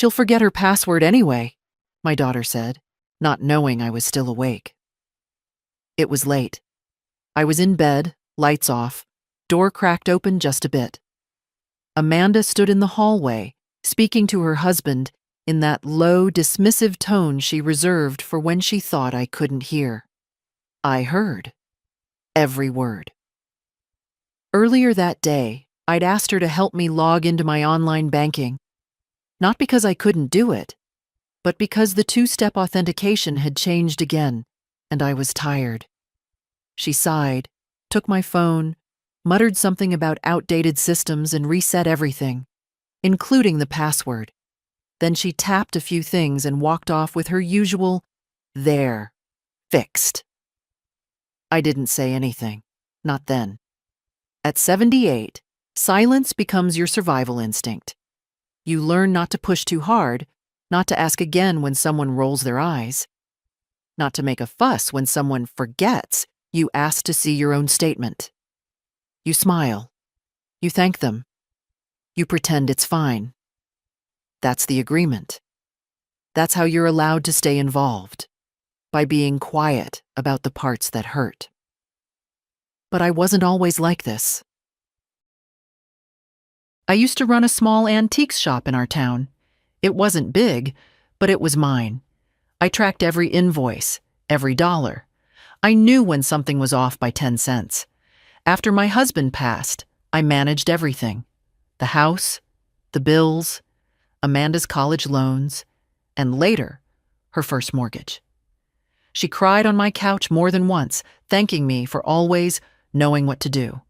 She'll forget her password anyway, my daughter said, not knowing I was still awake. It was late. I was in bed, lights off, door cracked open just a bit. Amanda stood in the hallway, speaking to her husband in that low, dismissive tone she reserved for when she thought I couldn't hear. I heard. Every word. Earlier that day, I'd asked her to help me log into my online banking. Not because I couldn't do it, but because the two-step authentication had changed again, and I was tired. She sighed, took my phone, muttered something about outdated systems and reset everything, including the password. Then she tapped a few things and walked off with her usual, "There, fixed." I didn't say anything, not then. At 78, silence becomes your survival instinct. You learn not to push too hard, not to ask again when someone rolls their eyes, not to make a fuss when someone forgets you asked to see your own statement. You smile. You thank them. You pretend it's fine. That's the agreement. That's how you're allowed to stay involved, by being quiet about the parts that hurt. But I wasn't always like this. I used to run a small antiques shop in our town. It wasn't big, but it was mine. I tracked every invoice, every dollar. I knew when something was off by 10 cents. After my husband passed, I managed everything. The house, the bills, Amanda's college loans, and later, her first mortgage. She cried on my couch more than once, thanking me for always knowing what to do.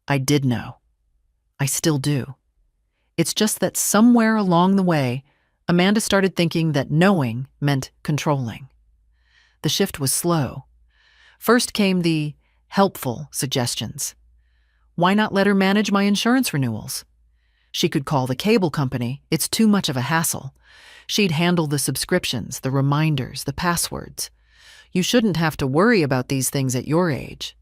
I did know. I still do. It's just that somewhere along the way, Amanda started thinking that knowing meant controlling. The shift was slow. First came the helpful suggestions. Why not let her manage my insurance renewals? She could call the cable company. It's too much of a hassle. She'd handle the subscriptions, the reminders, the passwords. You shouldn't have to worry about these things at your age.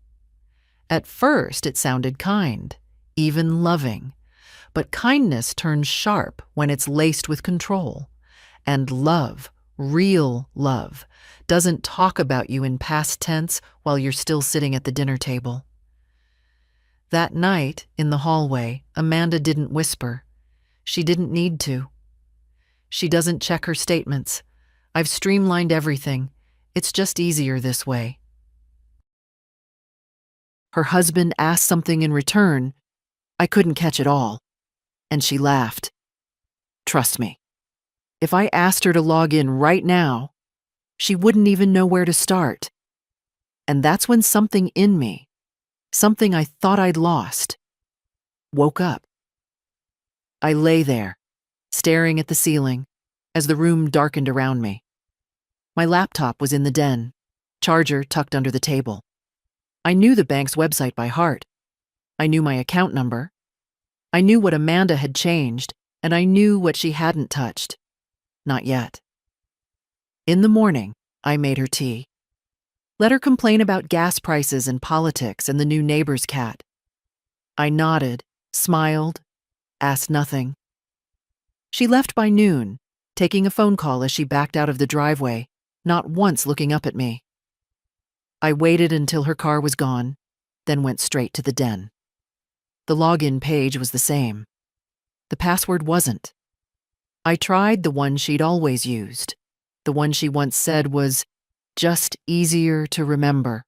At first, it sounded kind, even loving. But kindness turns sharp when it's laced with control. And love, real love, doesn't talk about you in past tense while you're still sitting at the dinner table. That night, in the hallway, Amanda didn't whisper. She didn't need to. She doesn't check her statements. I've streamlined everything. It's just easier this way. Her husband asked something in return. I couldn't catch it all. And she laughed. Trust me, if I asked her to log in right now, she wouldn't even know where to start. And that's when something in me, something I thought I'd lost, woke up. I lay there, staring at the ceiling, as the room darkened around me. My laptop was in the den, charger tucked under the table. I knew the bank's website by heart. I knew my account number. I knew what Amanda had changed, and I knew what she hadn't touched. Not yet. In the morning, I made her tea. Let her complain about gas prices and politics and the new neighbor's cat. I nodded, smiled, asked nothing. She left by noon, taking a phone call as she backed out of the driveway, not once looking up at me. I waited until her car was gone, then went straight to the den. The login page was the same. The password wasn't. I tried the one she'd always used, the one she once said was just easier to remember.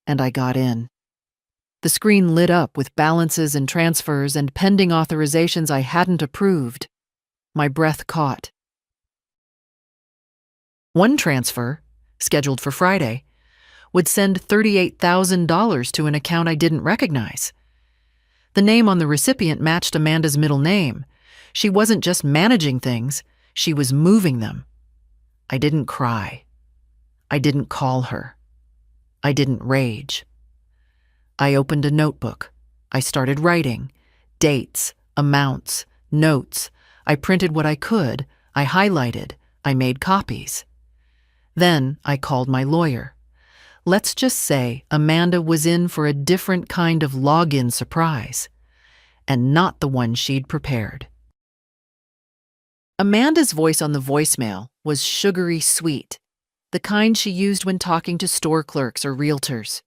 And I got in. The screen lit up with balances and transfers and pending authorizations I hadn't approved. My breath caught. One transfer, scheduled for Friday, would send $38,000 to an account I didn't recognize. The name on the recipient matched Amanda's middle name. She wasn't just managing things, she was moving them. I didn't cry. I didn't call her. I didn't rage. I opened a notebook. I started writing. Dates, amounts, notes. I printed what I could. I highlighted. I made copies. Then I called my lawyer. Let's just say Amanda was in for a different kind of login surprise, and not the one she'd prepared. Amanda's voice on the voicemail was sugary sweet, the kind she used when talking to store clerks or realtors.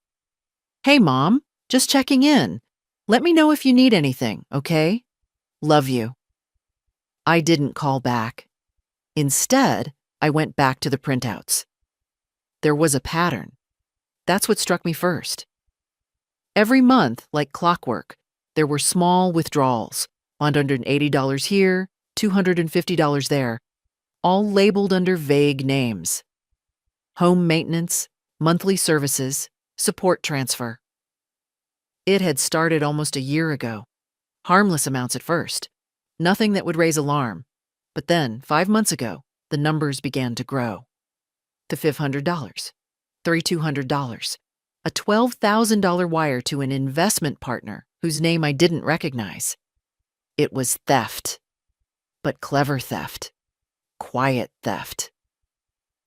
"Hey, Mom, just checking in. Let me know if you need anything, okay? Love you." I didn't call back. Instead, I went back to the printouts. There was a pattern. That's what struck me first. Every month, like clockwork, there were small withdrawals, $180 here, $250 there, all labeled under vague names. Home maintenance, monthly services, support transfer. It had started almost a year ago. Harmless amounts at first. Nothing that would raise alarm. But then, 5 months ago, the numbers began to grow. The $500, $3,200, a $12,000 wire to an investment partner whose name I didn't recognize. It was theft. But clever theft. Quiet theft.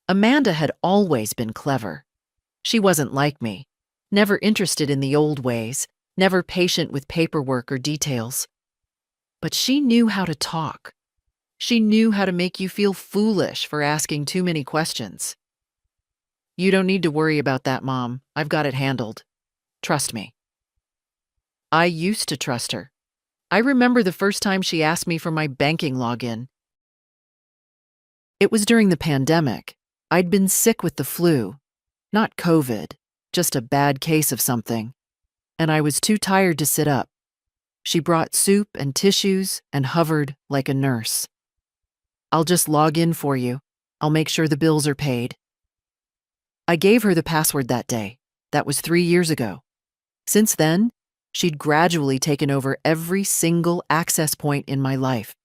Amanda had always been clever. She wasn't like me, never interested in the old ways, never patient with paperwork or details. But she knew how to talk. She knew how to make you feel foolish for asking too many questions. "You don't need to worry about that, Mom. I've got it handled. Trust me." I used to trust her. I remember the first time she asked me for my banking login. It was during the pandemic. I'd been sick with the flu. Not COVID, just a bad case of something. And I was too tired to sit up. She brought soup and tissues and hovered like a nurse. "I'll just log in for you. I'll make sure the bills are paid." I gave her the password that day. That was 3 years ago. Since then, she'd gradually taken over every single access point in my life.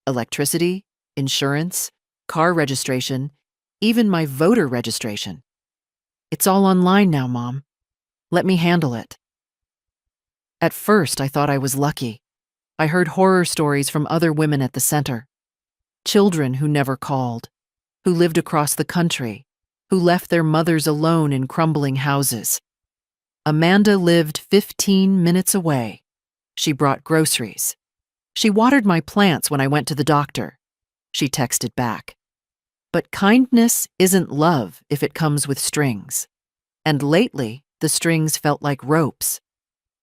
Electricity, insurance, car registration, even my voter registration. "It's all online now, Mom. Let me handle it." At first, I thought I was lucky. I heard horror stories from other women at the center. Children who never called, who lived across the country, who left their mothers alone in crumbling houses. Amanda lived 15 minutes away. She brought groceries. She watered my plants when I went to the doctor. She texted back. But kindness isn't love if it comes with strings. And lately, the strings felt like ropes.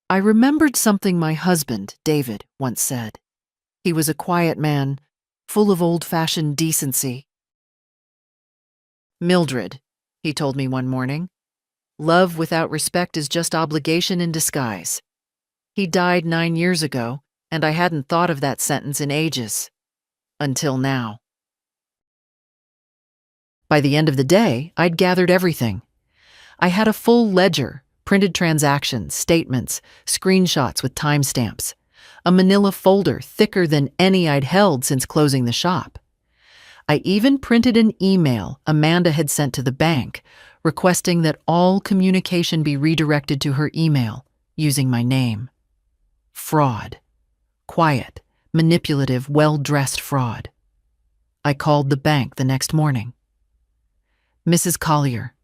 I remembered something my husband, David, once said. He was a quiet man, full of old-fashioned decency. "Mildred," he told me one morning, "love without respect is just obligation in disguise." He died 9 years ago, and I hadn't thought of that sentence in ages. Until now. By the end of the day, I'd gathered everything. I had a full ledger, printed transactions, statements, screenshots with timestamps, a manila folder thicker than any I'd held since closing the shop. I even printed an email Amanda had sent to the bank requesting that all communication be redirected to her email using my name. Fraud. Quiet, manipulative, well-dressed fraud. I called the bank the next morning. "Mrs. Collier."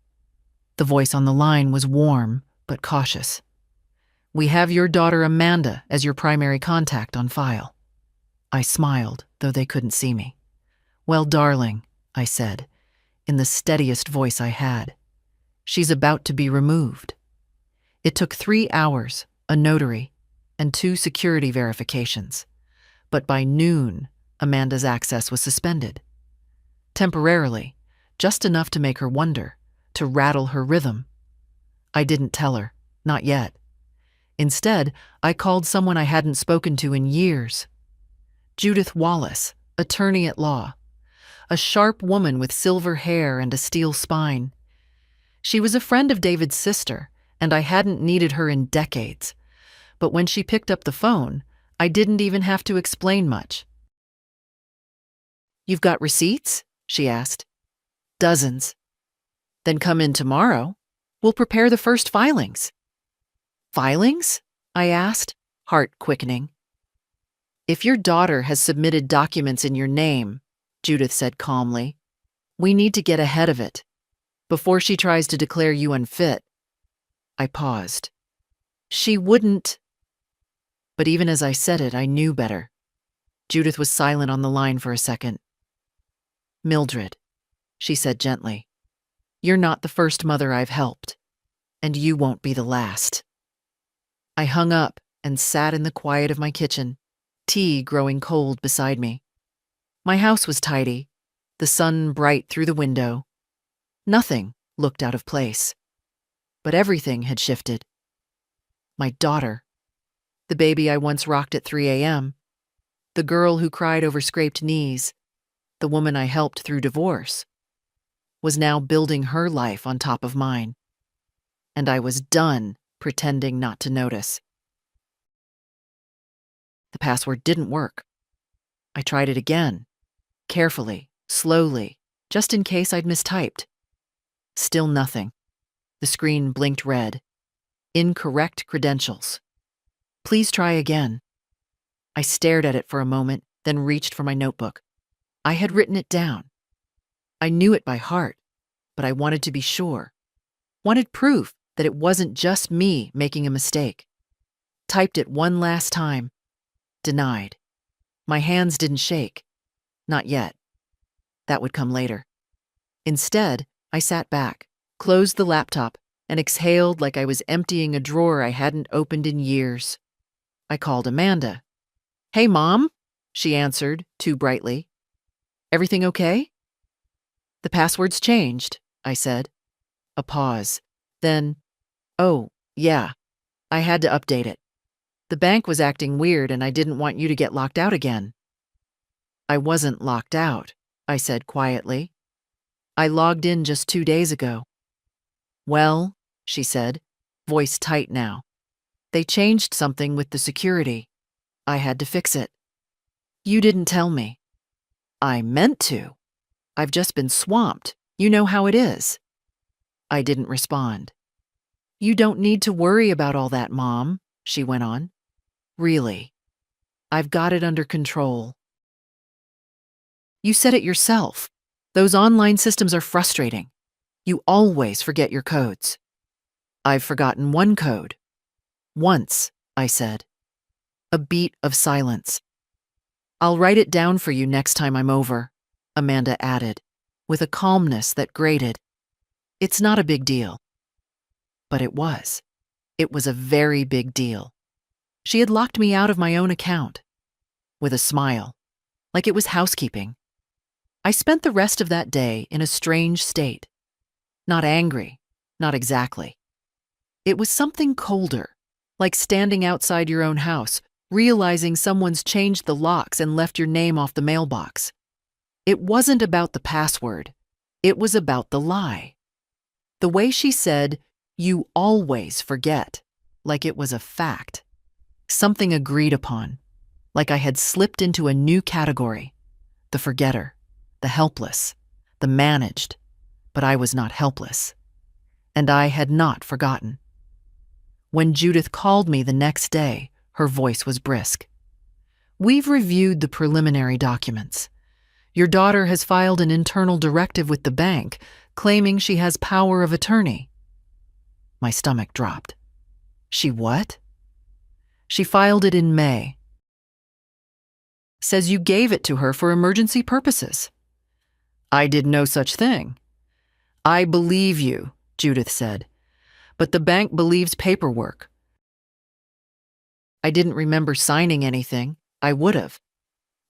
The voice on the line was warm but cautious. "We have your daughter Amanda as your primary contact on file." I smiled, though they couldn't see me. "Well, darling," I said, in the steadiest voice I had, "she's about to be removed." It took 3 hours, a notary, and 2 security verifications. But by noon, Amanda's access was suspended. Temporarily, just enough to make her wonder, to rattle her rhythm. I didn't tell her, not yet. Instead, I called someone I hadn't spoken to in years. Judith Wallace, attorney at law. A sharp woman with silver hair and a steel spine. She was a friend of David's sister, and I hadn't needed her in decades. But when she picked up the phone, I didn't even have to explain much. "You've got receipts?" she asked. "Dozens." "Then come in tomorrow. We'll prepare the first filings." "Filings?" I asked, heart quickening. "If your daughter has submitted documents in your name," Judith said calmly, "we need to get ahead of it, before she tries to declare you unfit." I paused. "She wouldn't..." But even as I said it, I knew better. Judith was silent on the line for a second. Mildred, she said gently, you're not the first mother I've helped, and you won't be the last. I hung up and sat in the quiet of my kitchen, tea growing cold beside me. My house was tidy, the sun bright through the window. Nothing looked out of place. But everything had shifted. My daughter, the baby I once rocked at 3 a.m., the girl who cried over scraped knees, the woman I helped through divorce, was now building her life on top of mine. And I was done pretending not to notice. The password didn't work. I tried it again, carefully, slowly, just in case I'd mistyped. Still nothing. The screen blinked red. Incorrect credentials. Please try again. I stared at it for a moment, then reached for my notebook. I had written it down. I knew it by heart, but I wanted to be sure. Wanted proof that it wasn't just me making a mistake. Typed it one last time. Denied. My hands didn't shake. Not yet. That would come later. Instead, I sat back, closed the laptop, and exhaled like I was emptying a drawer I hadn't opened in years. I called Amanda. Hey, Mom, she answered, too brightly. Everything okay? The password's changed, I said. A pause. Then, oh, yeah, I had to update it. The bank was acting weird and I didn't want you to get locked out again. I wasn't locked out, I said quietly. I logged in just 2 days ago. Well, she said, voice tight now. They changed something with the security. I had to fix it. You didn't tell me. I meant to. I've just been swamped. You know how it is. I didn't respond. You don't need to worry about all that, Mom, she went on. Really. I've got it under control. You said it yourself. Those online systems are frustrating. You always forget your codes. I've forgotten one code. Once, I said. A beat of silence. I'll write it down for you next time I'm over, Amanda added, with a calmness that grated. It's not a big deal. But it was. It was a very big deal. She had locked me out of my own account. With a smile, like it was housekeeping. I spent the rest of that day in a strange state. Not angry, not exactly. It was something colder, like standing outside your own house, realizing someone's changed the locks and left your name off the mailbox. It wasn't about the password. It was about the lie. The way she said, you always forget, like it was a fact. Something agreed upon, like I had slipped into a new category. The forgetter, the helpless, the managed. But I was not helpless. And I had not forgotten. When Judith called me the next day, her voice was brisk. We've reviewed the preliminary documents. Your daughter has filed an internal directive with the bank, claiming she has power of attorney. My stomach dropped. She what? She filed it in May. Says you gave it to her for emergency purposes. I did no such thing. I believe you, Judith said, but the bank believes paperwork. I didn't remember signing anything. I would have.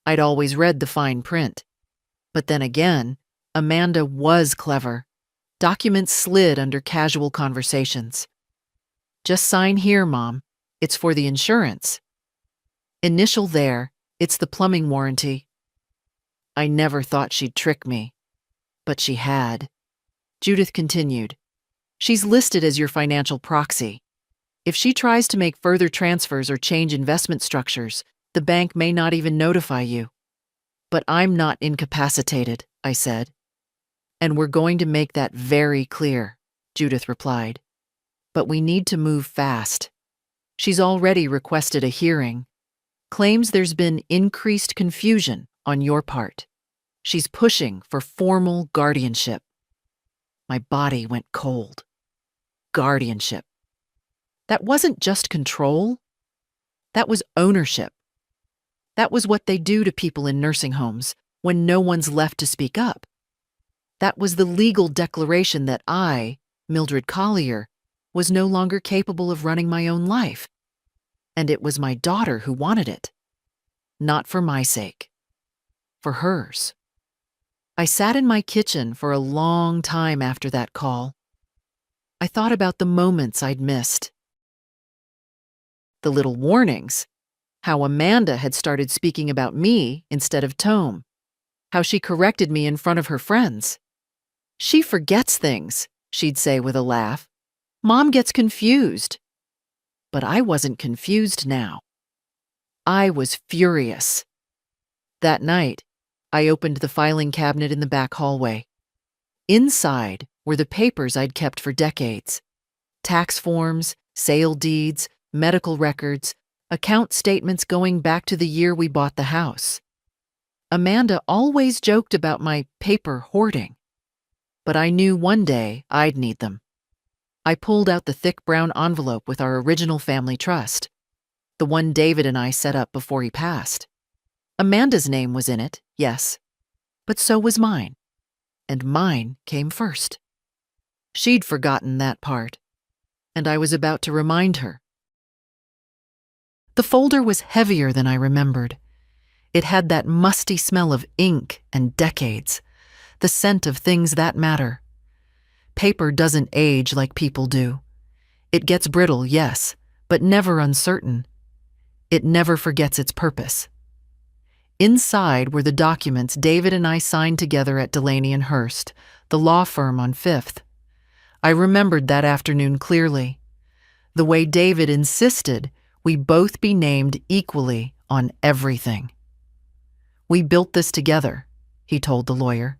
I'd always read the fine print. But then again, Amanda was clever. Documents slid under casual conversations. Just sign here, Mom. It's for the insurance. Initial there, it's the plumbing warranty. I never thought she'd trick me. But she had. Judith continued. She's listed as your financial proxy. If she tries to make further transfers or change investment structures, the bank may not even notify you. But I'm not incapacitated, I said. And we're going to make that very clear, Judith replied. But we need to move fast. She's already requested a hearing. Claims there's been increased confusion on your part. She's pushing for formal guardianship. My body went cold. Guardianship. That wasn't just control. That was ownership. That was what they do to people in nursing homes when no one's left to speak up. That was the legal declaration that I, Mildred Collier, was no longer capable of running my own life. And it was my daughter who wanted it. Not for my sake. For hers. I sat in my kitchen for a long time after that call. I thought about the moments I'd missed. The little warnings. How Amanda had started speaking about me instead of Tome. How she corrected me in front of her friends. She forgets things, she'd say with a laugh. Mom gets confused. But I wasn't confused now. I was furious. That night, I opened the filing cabinet in the back hallway. Inside were the papers I'd kept for decades. Tax forms, sale deeds, medical records, account statements going back to the year we bought the house. Amanda always joked about my paper hoarding. But I knew one day I'd need them. I pulled out the thick brown envelope with our original family trust, the one David and I set up before he passed. Amanda's name was in it, yes, but so was mine, and mine came first. She'd forgotten that part, and I was about to remind her. The folder was heavier than I remembered. It had that musty smell of ink and decades, the scent of things that matter. Paper doesn't age like people do. It gets brittle, yes, but never uncertain. It never forgets its purpose. Inside were the documents David and I signed together at Delaney and Hurst, the law firm on 5th. I remembered that afternoon clearly. The way David insisted we both be named equally on everything. We built this together, he told the lawyer.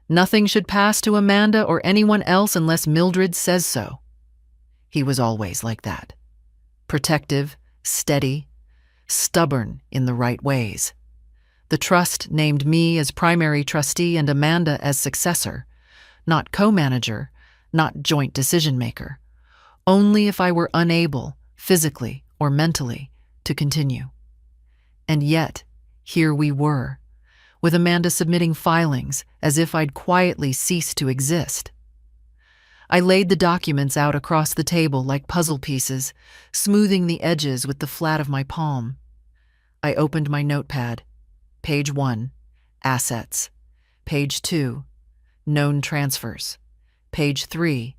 Nothing should pass to Amanda or anyone else unless Mildred says so. He was always like that. Protective, steady, stubborn in the right ways. The trust named me as primary trustee and Amanda as successor, not co-manager, not joint decision-maker, only if I were unable, physically or mentally, to continue. And yet, here we were, with Amanda submitting filings as if I'd quietly ceased to exist. I laid the documents out across the table like puzzle pieces, smoothing the edges with the flat of my palm. I opened my notepad. Page 1, Assets. Page 2, Known Transfers. Page 3,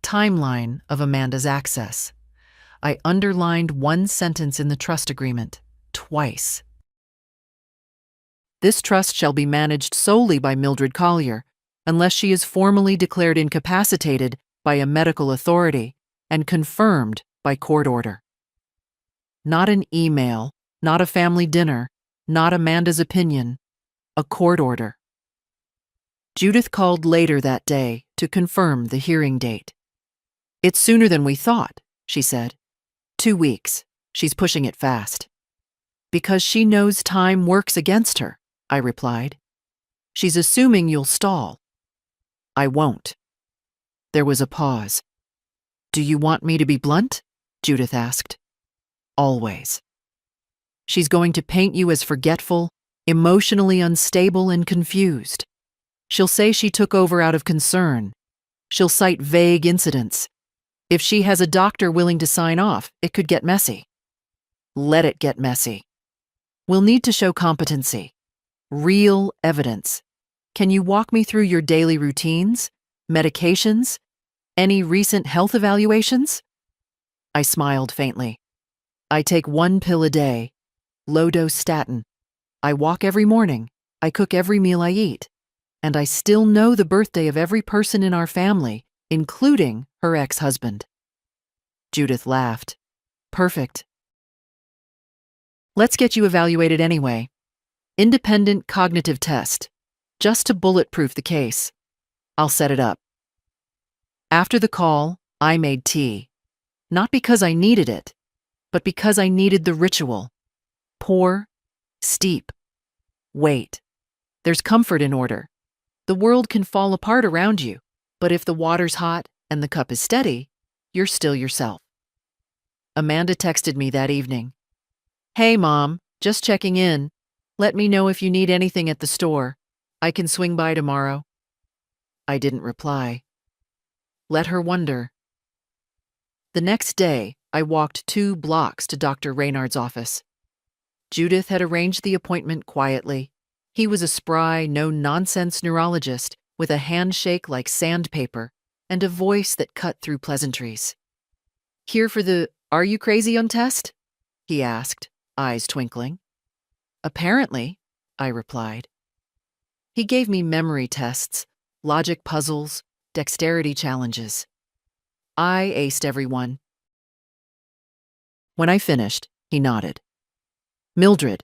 Timeline of Amanda's access. I underlined one sentence in the trust agreement, twice. This trust shall be managed solely by Mildred Collier, unless she is formally declared incapacitated by a medical authority and confirmed by court order. Not an email, not a family dinner, not Amanda's opinion, a court order. Judith called later that day to confirm the hearing date. It's sooner than we thought, she said. 2 weeks. She's pushing it fast. Because she knows time works against her, I replied. She's assuming you'll stall. I won't. There was a pause. Do you want me to be blunt? Judith asked. Always. She's going to paint you as forgetful, emotionally unstable, and confused. She'll say she took over out of concern. She'll cite vague incidents. If she has a doctor willing to sign off, it could get messy. Let it get messy. We'll need to show competency. Real evidence. Can you walk me through your daily routines, medications, any recent health evaluations? I smiled faintly. I take 1 pill a day. Low-dose statin. I walk every morning. I cook every meal I eat. And I still know the birthday of every person in our family, including her ex-husband. Judith laughed. Perfect. Let's get you evaluated anyway. Independent cognitive test, just to bulletproof the case. I'll set it up. After the call, I made tea. Not because I needed it, but because I needed the ritual. Pour, steep, wait. There's comfort in order. The world can fall apart around you, but if the water's hot and the cup is steady, you're still yourself. Amanda texted me that evening. Hey, Mom, just checking in. Let me know if you need anything at the store. I can swing by tomorrow. I didn't reply. Let her wonder. The next day, I walked 2 blocks to Dr. Reynard's office. Judith had arranged the appointment quietly. He was a spry, no-nonsense neurologist with a handshake like sandpaper and a voice that cut through pleasantries. Here for the "Are you crazy on test?" he asked, eyes twinkling. Apparently, I replied. He gave me memory tests, logic puzzles, dexterity challenges. I aced every one. When I finished, he nodded. Mildred,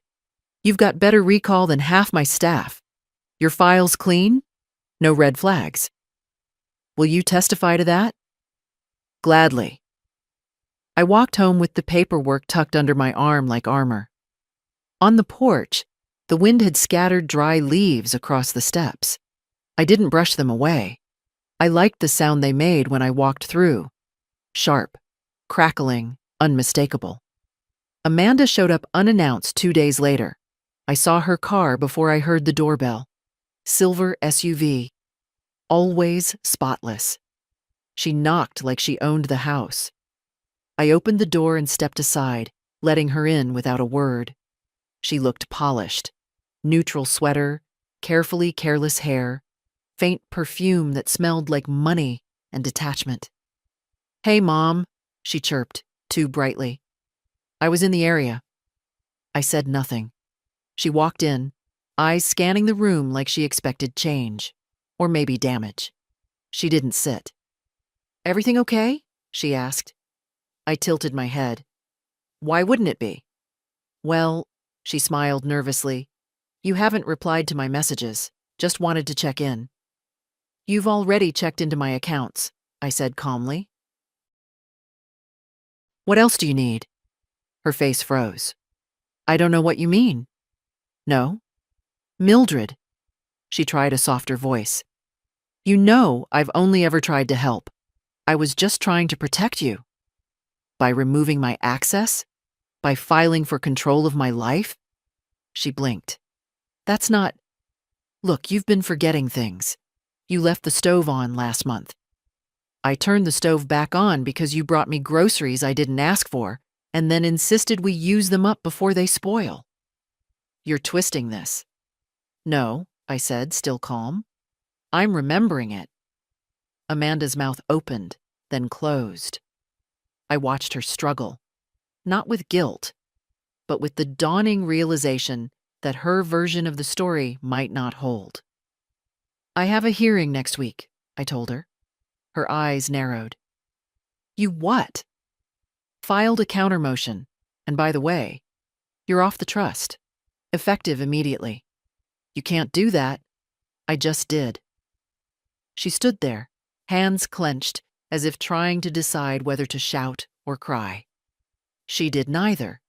you've got better recall than half my staff. Your file's clean? No red flags. Will you testify to that? Gladly. I walked home with the paperwork tucked under my arm like armor. On the porch, the wind had scattered dry leaves across the steps. I didn't brush them away. I liked the sound they made when I walked through. Sharp, crackling, unmistakable. Amanda showed up unannounced 2 days later. I saw her car before I heard the doorbell. Silver SUV. Always spotless. She knocked like she owned the house. I opened the door and stepped aside, letting her in without a word. She looked polished. Neutral sweater, carefully careless hair, faint perfume that smelled like money and detachment. Hey, Mom, she chirped, too brightly. I was in the area. I said nothing. She walked in, eyes scanning the room like she expected change, or maybe damage. She didn't sit. Everything okay? She asked. I tilted my head. Why wouldn't it be? Well, she smiled nervously. You haven't replied to my messages. Just wanted to check in. You've already checked into my accounts, I said calmly. What else do you need? Her face froze. I don't know what you mean. No? Mildred. She tried a softer voice. You know I've only ever tried to help. I was just trying to protect you. By removing my access? By filing for control of my life? She blinked. That's not... Look, you've been forgetting things. You left the stove on last month. I turned the stove back on because you brought me groceries I didn't ask for, and then insisted we use them up before they spoil. You're twisting this. No, I said, still calm. I'm remembering it. Amanda's mouth opened, then closed. I watched her struggle, not with guilt, but with the dawning realization that her version of the story might not hold. I have a hearing next week, I told her. Her eyes narrowed. You what? Filed a counter motion, and by the way, you're off the trust. Effective immediately. You can't do that. I just did. She stood there, hands clenched, as if trying to decide whether to shout or cry. She did neither.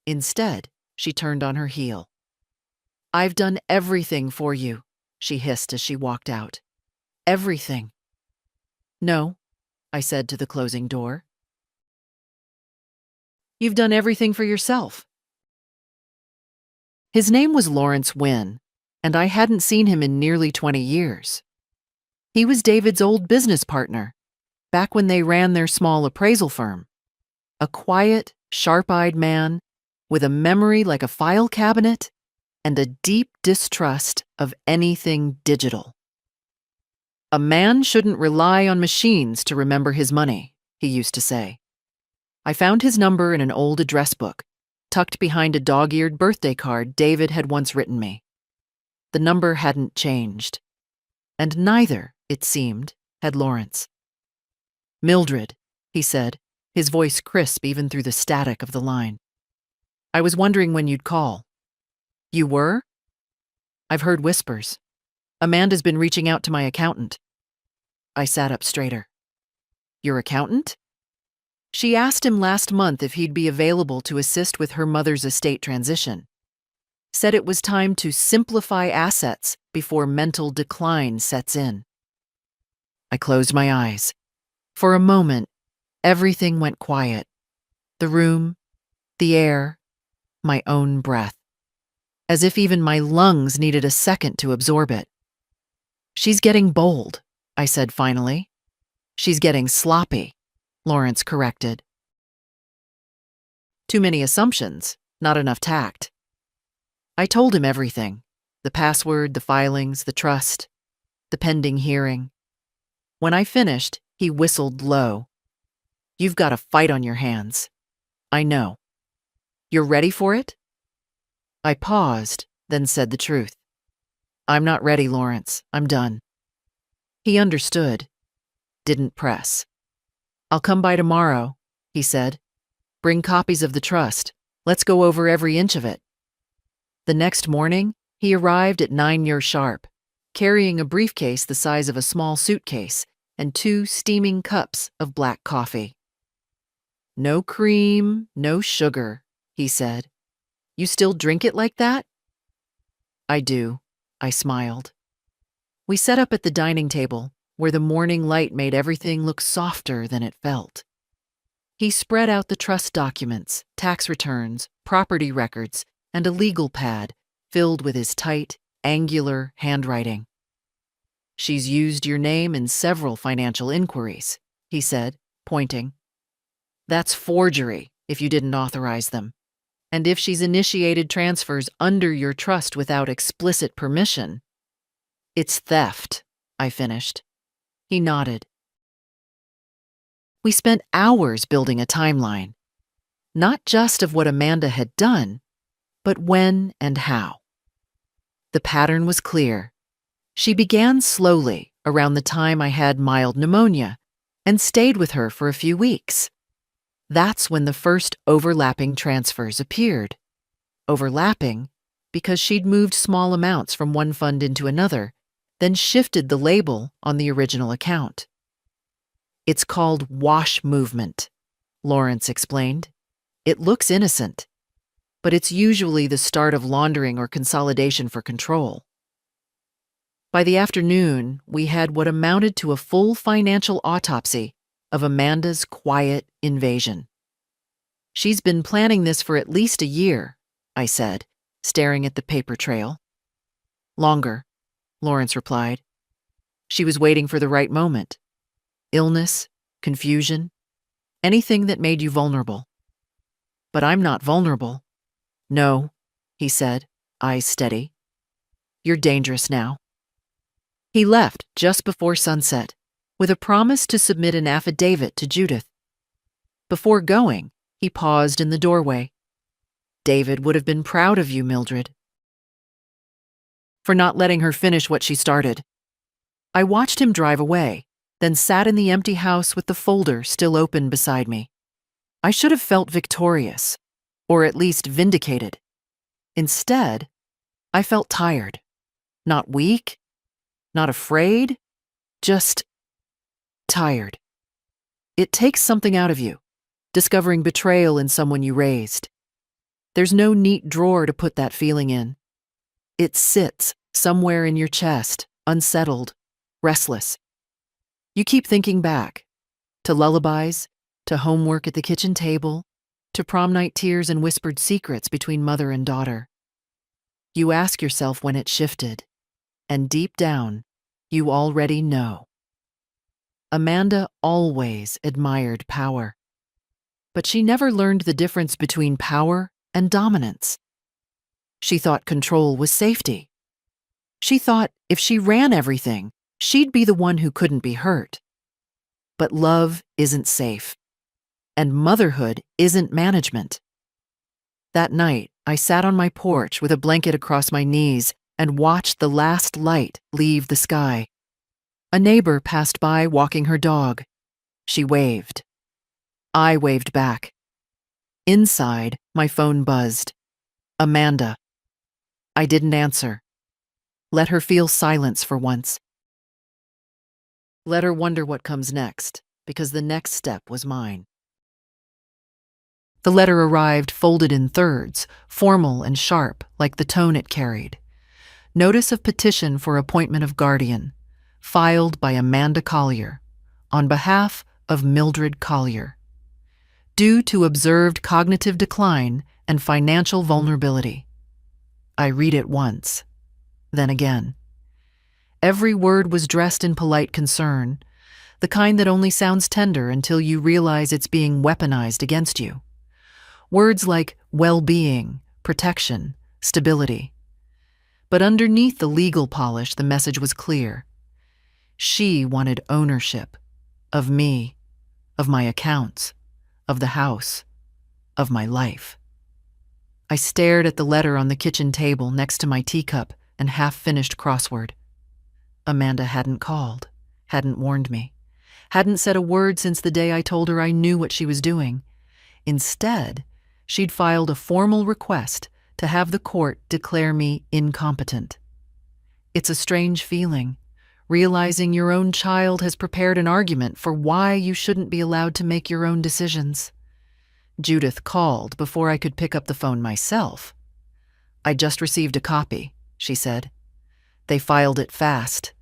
Instead, she turned on her heel. I've done everything for you, she hissed as she walked out. Everything. No, I said to the closing door. You've done everything for yourself. His name was Lawrence Wynn, and I hadn't seen him in nearly 20 years. He was David's old business partner, back when they ran their small appraisal firm. A quiet, sharp-eyed man with a memory like a file cabinet and a deep distrust of anything digital. A man shouldn't rely on machines to remember his money, he used to say. I found his number in an old address book, tucked behind a dog-eared birthday card David had once written me. The number hadn't changed, and neither, it seemed, had Lawrence. Mildred, he said, his voice crisp even through the static of the line. I was wondering when you'd call. You were? I've heard whispers. Amanda's been reaching out to my accountant. I sat up straighter. Your accountant? She asked him last month if he'd be available to assist with her mother's estate transition. Said it was time to simplify assets before mental decline sets in. I closed my eyes. For a moment, everything went quiet. The room, the air, my own breath. as if even my lungs needed a second to absorb it. "She's getting bold," I said finally. "She's getting sloppy," Lawrence corrected. Too many assumptions, not enough tact. I told him everything: the password, the filings, the trust, the pending hearing. When I finished, he whistled low. "You've got a fight on your hands." "I know." "You're ready for it?" I paused, then said the truth. "I'm not ready, Lawrence. I'm done." He understood, didn't press. "I'll come by tomorrow," he said. "Bring copies of the trust. Let's go over every inch of it." The next morning, he arrived at 9 sharp, carrying a briefcase the size of a small suitcase and 2 steaming cups of black coffee. "No cream, no sugar," he said. "You still drink it like that?" "I do," I smiled. We set up at the dining table, where the morning light made everything look softer than it felt. He spread out the trust documents, tax returns, property records, and a legal pad filled with his tight, angular handwriting. "She's used your name in several financial inquiries," he said, pointing. "That's forgery if you didn't authorize them. And if she's initiated transfers under your trust without explicit permission, it's theft," I finished. He nodded. We spent hours building a timeline, not just of what Amanda had done, but when and how. The pattern was clear. She began slowly around the time I had mild pneumonia and stayed with her for a few weeks. That's when the first overlapping transfers appeared. Overlapping because she'd moved small amounts from one fund into another, then shifted the label on the original account. "It's called wash movement," Lawrence explained. "It looks innocent, but it's usually the start of laundering or consolidation for control." By the afternoon, we had what amounted to a full financial autopsy of Amanda's quiet invasion. "She's been planning this for at least a year," I said, staring at the paper trail. "Longer," Lawrence replied. "She was waiting for the right moment. Illness, confusion, anything that made you vulnerable." "But I'm not vulnerable." "No," he said, eyes steady. "You're dangerous now." He left just before sunset, with a promise to submit an affidavit to Judith. Before going, he paused in the doorway. "David would have been proud of you, Mildred, for not letting her finish what she started." I watched him drive away, then sat in the empty house with the folder still open beside me. I should have felt victorious, or at least vindicated. Instead, I felt tired. Not weak, not afraid, just tired. It takes something out of you, discovering betrayal in someone you raised. There's no neat drawer to put that feeling in. It sits somewhere in your chest, unsettled, restless. You keep thinking back, to lullabies, to homework at the kitchen table, to prom night tears and whispered secrets between mother and daughter. You ask yourself when it shifted, and deep down, you already know. Amanda always admired power, but she never learned the difference between power and dominance. She thought control was safety. She thought if she ran everything, she'd be the one who couldn't be hurt. But love isn't safe, and motherhood isn't management. That night, I sat on my porch with a blanket across my knees and watched the last light leave the sky. A neighbor passed by walking her dog. She waved. I waved back. Inside, my phone buzzed. Amanda. I didn't answer. Let her feel silence for once. Let her wonder what comes next, because the next step was mine. The letter arrived folded in thirds, formal and sharp, like the tone it carried. Notice of petition for appointment of guardian, filed by Amanda Collier, on behalf of Mildred Collier. Due to observed cognitive decline and financial vulnerability. I read it once, then again. Every word was dressed in polite concern, the kind that only sounds tender until you realize it's being weaponized against you. Words like well-being, protection, stability. But underneath the legal polish, the message was clear. She wanted ownership of me, of my accounts, of the house, of my life. I stared at the letter on the kitchen table next to my teacup and half-finished crossword. Amanda hadn't called, hadn't warned me, hadn't said a word since the day I told her I knew what she was doing. Instead, she'd filed a formal request to have the court declare me incompetent. It's a strange feeling, realizing your own child has prepared an argument for why you shouldn't be allowed to make your own decisions. Judith called before I could pick up the phone myself. "I just received a copy," she said. "They filed it fast."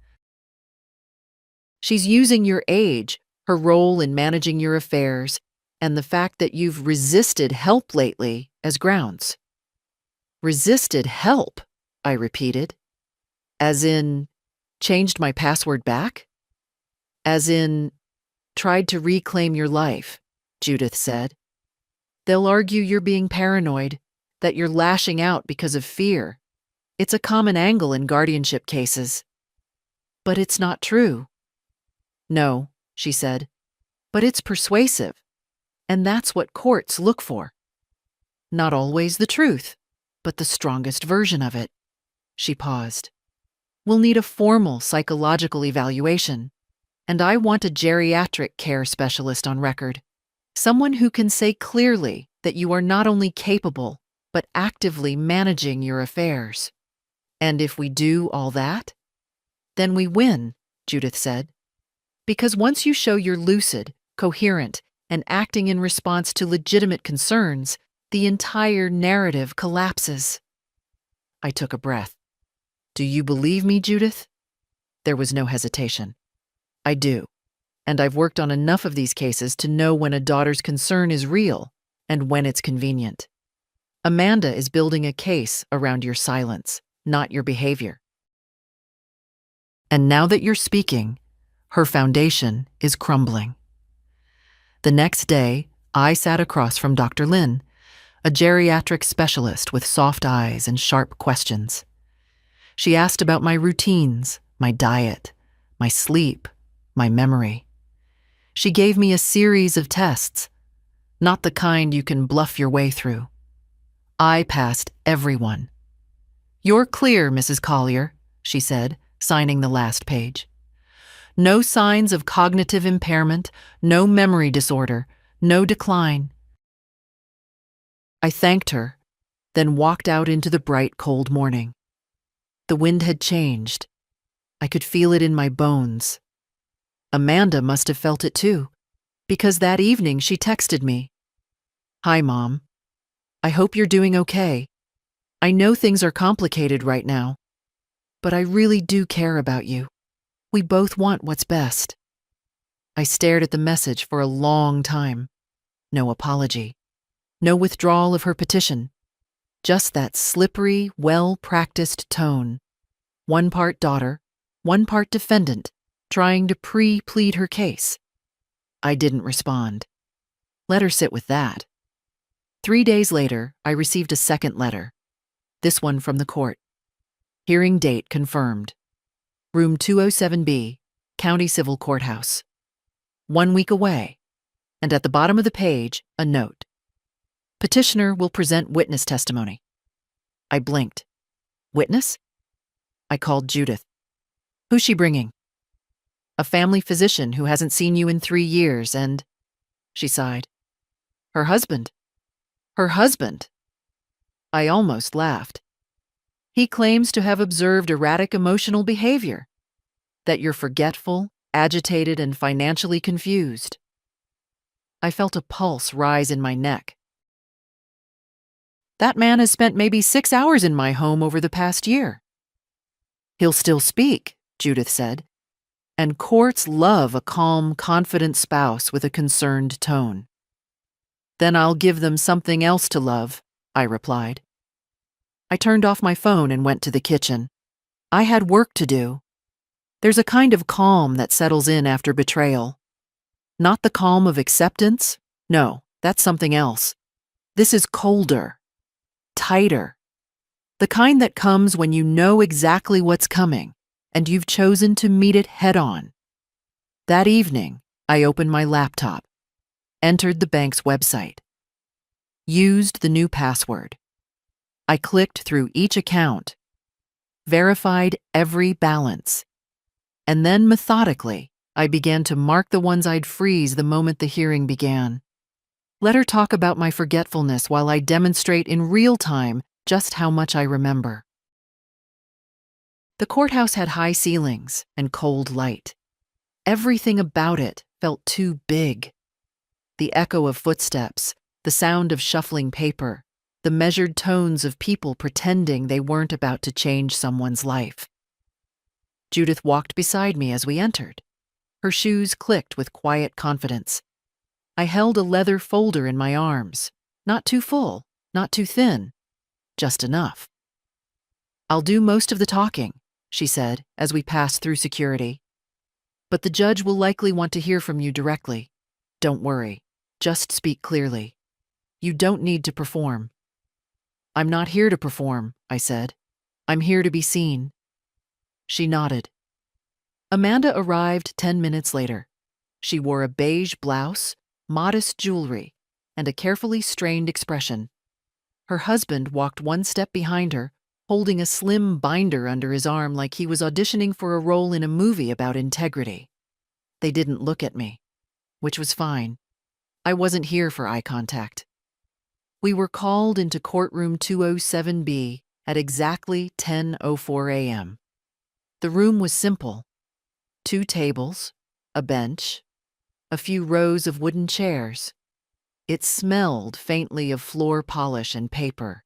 She's using your age, her role in managing your affairs, and the fact that you've resisted help lately as grounds. "Resisted help?" I repeated. "As in, changed my password back?" "As in, tried to reclaim your life," Judith said. "They'll argue you're being paranoid, that you're lashing out because of fear. It's a common angle in guardianship cases." "But it's not true." "No," she said, "but it's persuasive, and that's what courts look for. Not always the truth, but the strongest version of it." She paused. "We'll need a formal psychological evaluation, and I want a geriatric care specialist on record, someone who can say clearly that you are not only capable, but actively managing your affairs." "And if we do all that?" "Then we win," Judith said. "Because once you show you're lucid, coherent, and acting in response to legitimate concerns, the entire narrative collapses." I took a breath. "Do you believe me, Judith?" There was no hesitation. "I do, and I've worked on enough of these cases to know when a daughter's concern is real and when it's convenient. Amanda is building a case around your silence, not your behavior. And now that you're speaking, her foundation is crumbling." The next day, I sat across from Dr. Lin, a geriatric specialist with soft eyes and sharp questions. She asked about my routines, my diet, my sleep, my memory. She gave me a series of tests, not the kind you can bluff your way through. I passed every one. "You're clear, Mrs. Collier," she said, signing the last page. "No signs of cognitive impairment, no memory disorder, no decline." I thanked her, then walked out into the bright, cold morning. The wind had changed. I could feel it in my bones. Amanda must have felt it too, because that evening she texted me. "Hi, Mom. I hope you're doing okay. I know things are complicated right now, but I really do care about you. We both want what's best." I stared at the message for a long time. No apology. No withdrawal of her petition. Just that slippery, well-practiced tone. One part daughter, one part defendant, trying to pre-plead her case. I didn't respond. Let her sit with that. 3 days later, I received a second letter. This one from the court. Hearing date confirmed. Room 207B, County Civil Courthouse. 1 week away. And at the bottom of the page, a note. "Petitioner will present witness testimony." I blinked. "Witness?" I called Judith. "Who's she bringing?" "A family physician who hasn't seen you in 3 years and—" She sighed. "Her husband." "Her husband?" I almost laughed. "He claims to have observed erratic emotional behavior, that you're forgetful, agitated, and financially confused." I felt a pulse rise in my neck. "That man has spent maybe 6 hours in my home over the past year." "He'll still speak," Judith said, "and courts love a calm, confident spouse with a concerned tone." "Then I'll give them something else to love," I replied. I turned off my phone and went to the kitchen. I had work to do. There's a kind of calm that settles in after betrayal. Not the calm of acceptance. No, that's something else. This is colder, tighter. The kind that comes when you know exactly what's coming, and you've chosen to meet it head-on. That evening, I opened my laptop, entered the bank's website, used the new password. I clicked through each account, verified every balance, and then methodically, I began to mark the ones I'd freeze the moment the hearing began. Let her talk about my forgetfulness while I demonstrate in real time just how much I remember. The courthouse had high ceilings and cold light. Everything about it felt too big. The echo of footsteps, the sound of shuffling paper, the measured tones of people pretending they weren't about to change someone's life. Judith walked beside me as we entered. Her shoes clicked with quiet confidence. I held a leather folder in my arms, not too full, not too thin, just enough. "I'll do most of the talking," she said as we passed through security. "But the judge will likely want to hear from you directly. Don't worry, just speak clearly. You don't need to perform." "I'm not here to perform," I said. "I'm here to be seen." She nodded. Amanda arrived 10 minutes later. She wore a beige blouse, modest jewelry, and a carefully strained expression. Her husband walked one step behind her, holding a slim binder under his arm like he was auditioning for a role in a movie about integrity. They didn't look at me, which was fine. I wasn't here for eye contact. We were called into courtroom 207B at exactly 10:04 a.m. The room was simple. 2 tables, a bench, a few rows of wooden chairs. It smelled faintly of floor polish and paper.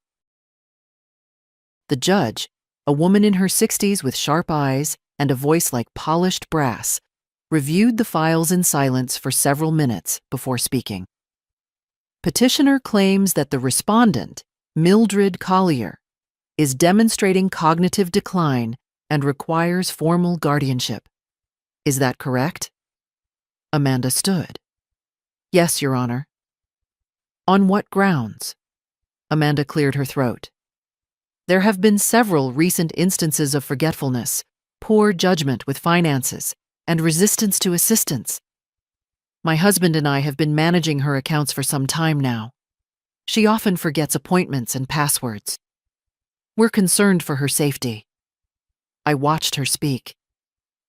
The judge, a woman in her 60s with sharp eyes and a voice like polished brass, reviewed the files in silence for several minutes before speaking. Petitioner claims that the respondent, Mildred Collier, is demonstrating cognitive decline and requires formal guardianship. Is that correct? Amanda stood. "Yes, Your Honor." "On what grounds?" Amanda cleared her throat. "There have been several recent instances of forgetfulness, poor judgment with finances, and resistance to assistance. My husband and I have been managing her accounts for some time now. She often forgets appointments and passwords. We're concerned for her safety." I watched her speak.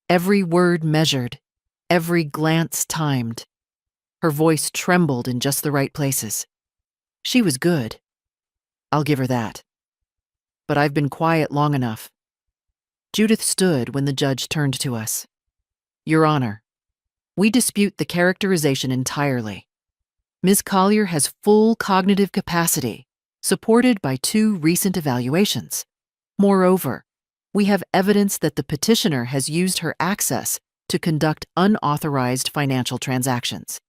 Every word measured, every glance timed. Her voice trembled in just the right places. She was good. I'll give her that. But I've been quiet long enough. Judith stood when the judge turned to us. "Your Honor, we dispute the characterization entirely. Ms. Collier has full cognitive capacity, supported by 2 recent evaluations. Moreover, we have evidence that the petitioner has used her access to conduct unauthorized financial transactions,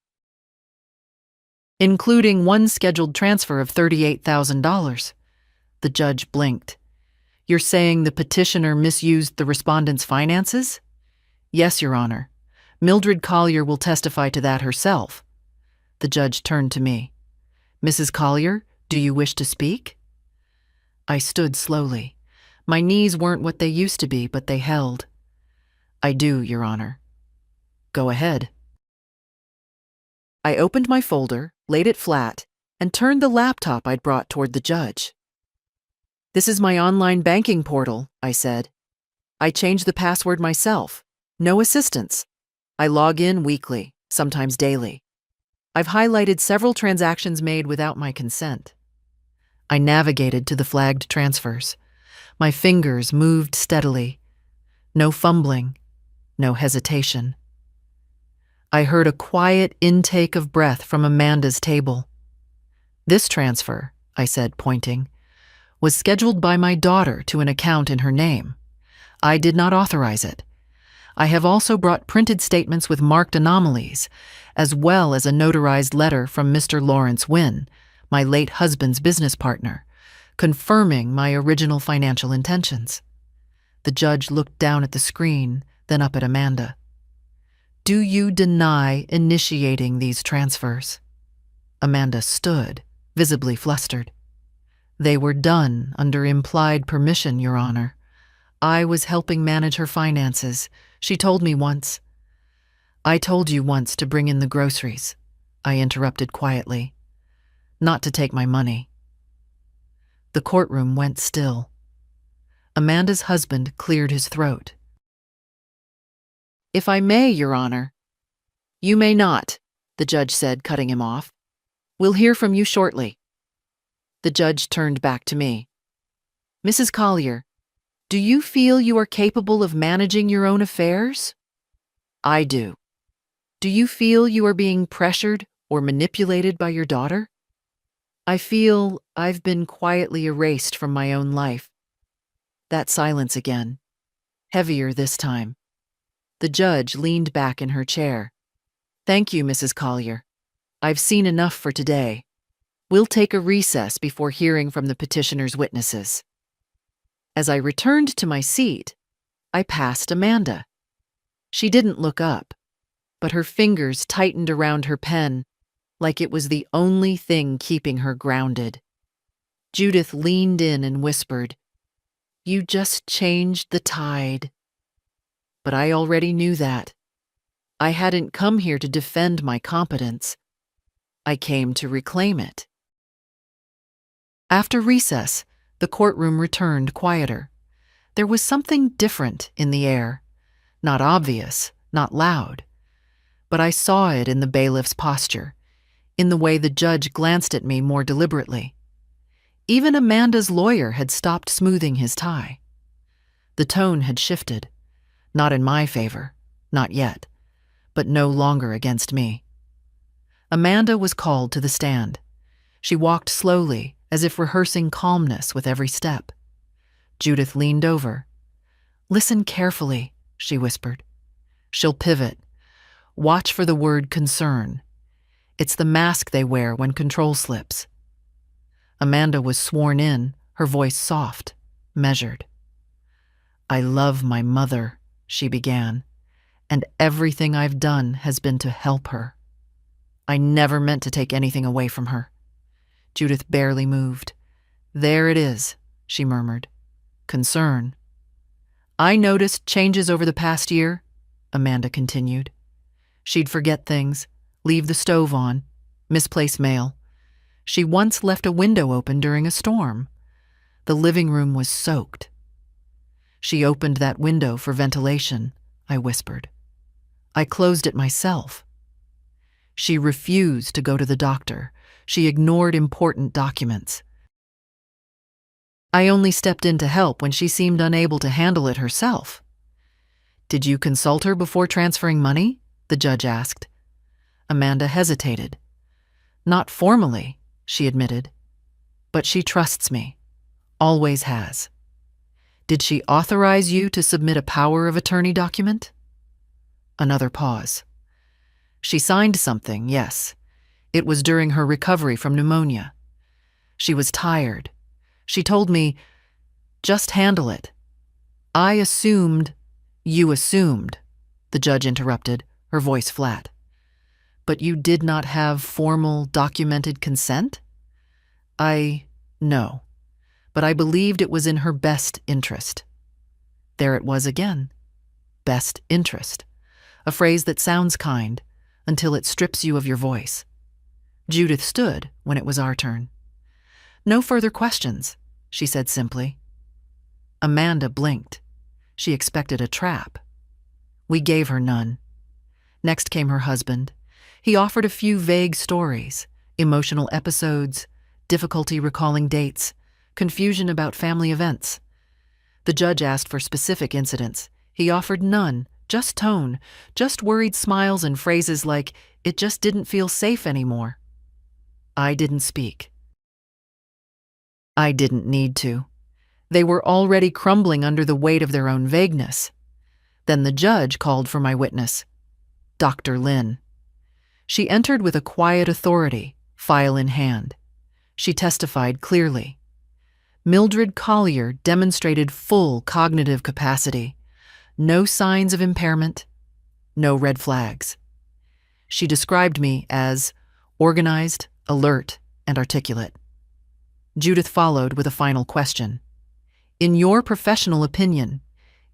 including one scheduled transfer of $38,000. The judge blinked. "You're saying the petitioner misused the respondent's finances?" "Yes, Your Honor. Mildred Collier will testify to that herself." The judge turned to me. "Mrs. Collier, do you wish to speak?" I stood slowly. My knees weren't what they used to be, but they held. "I do, Your Honor." "Go ahead." I opened my folder, laid it flat, and turned the laptop I'd brought toward the judge. "This is my online banking portal," I said. "I change the password myself. No assistance. I log in weekly, sometimes daily. I've highlighted several transactions made without my consent." I navigated to the flagged transfers. My fingers moved steadily. No fumbling, no hesitation. I heard a quiet intake of breath from Amanda's table. "This transfer," I said, pointing, "was scheduled by my daughter to an account in her name. I did not authorize it. I have also brought printed statements with marked anomalies, as well as a notarized letter from Mr. Lawrence Wynn, my late husband's business partner, confirming my original financial intentions. The judge looked down at the screen, then up at Amanda. "Do you deny initiating these transfers?" Amanda stood, visibly flustered. "They were done under implied permission, Your Honor. I was helping manage her finances. She told me once." "I told you once to bring in the groceries," I interrupted quietly. "Not to take my money." The courtroom went still. Amanda's husband cleared his throat. "If I may, Your Honor." "You may not," the judge said, cutting him off. "We'll hear from you shortly." The judge turned back to me. "Mrs. Collier, do you feel you are capable of managing your own affairs?" "I do." "Do you feel you are being pressured or manipulated by your daughter?" "I feel I've been quietly erased from my own life." That silence again, heavier this time. The judge leaned back in her chair. "Thank you, Mrs. Collier. I've seen enough for today. We'll take a recess before hearing from the petitioner's witnesses." As I returned to my seat, I passed Amanda. She didn't look up, but her fingers tightened around her pen like it was the only thing keeping her grounded. Judith leaned in and whispered, "You just changed the tide." But I already knew that. I hadn't come here to defend my competence. I came to reclaim it. After recess, the courtroom returned quieter. There was something different in the air. Not obvious, not loud. But I saw it in the bailiff's posture, in the way the judge glanced at me more deliberately. Even Amanda's lawyer had stopped smoothing his tie. The tone had shifted, not in my favor, not yet, but no longer against me. Amanda was called to the stand. She walked slowly, as if rehearsing calmness with every step. Judith leaned over. "Listen carefully," she whispered. "She'll pivot. Watch for the word concern. It's the mask they wear when control slips." Amanda was sworn in, her voice soft, measured. "I love my mother," she began, "and everything I've done has been to help her. I never meant to take anything away from her." Judith barely moved. "There it is," she murmured. "Concern." "I noticed changes over the past year," Amanda continued. "She'd forget things, leave the stove on, misplace mail. She once left a window open during a storm. The living room was soaked." "She opened that window for ventilation," I whispered. "I closed it myself." "She refused to go to the doctor. She ignored important documents. I only stepped in to help when she seemed unable to handle it herself." "Did you consult her before transferring money?" the judge asked. Amanda hesitated. "Not formally," she admitted. "But she trusts me. Always has." "Did she authorize you to submit a power of attorney document?" Another pause. "She signed something, yes. It was during her recovery from pneumonia. She was tired. She told me, 'Just handle it.' I assumed—" "You assumed," the judge interrupted, her voice flat. "But you did not have formal, documented consent?" No. But I believed it was in her best interest." There it was again. Best interest. A phrase that sounds kind, until it strips you of your voice. Judith stood when it was our turn. "No further questions," she said simply. Amanda blinked. She expected a trap. We gave her none. Next came her husband. He offered a few vague stories, emotional episodes, difficulty recalling dates, confusion about family events. The judge asked for specific incidents. He offered none, just tone, just worried smiles and phrases like, "It just didn't feel safe anymore." I didn't speak. I didn't need to. They were already crumbling under the weight of their own vagueness. Then the judge called for my witness, Dr. Lynn. She entered with a quiet authority, file in hand. She testified clearly. Mildred Collier demonstrated full cognitive capacity. No signs of impairment, no red flags. She described me as organized, alert, and articulate. Judith followed with a final question. In your professional opinion,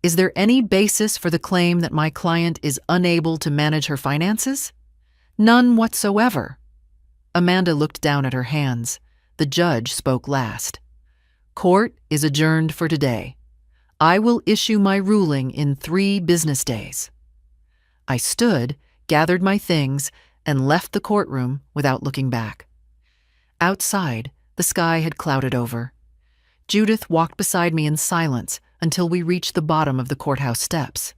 is there any basis for the claim that my client is unable to manage her finances? None whatsoever. Amanda looked down at her hands. The judge spoke last. Court is adjourned for today. I will issue my ruling in 3 business days. I stood, gathered my things, and left the courtroom without looking back. Outside, the sky had clouded over. Judith walked beside me in silence until we reached the bottom of the courthouse steps.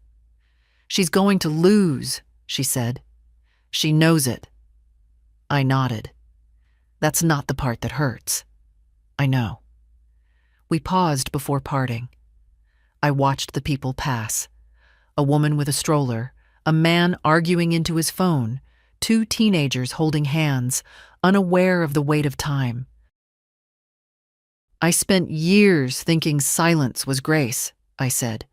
She's going to lose, she said. She knows it. I nodded. That's not the part that hurts. I know. We paused before parting. I watched the people pass. A woman with a stroller, a man arguing into his phone, 2 teenagers holding hands, unaware of the weight of time. I spent years thinking silence was grace, I said.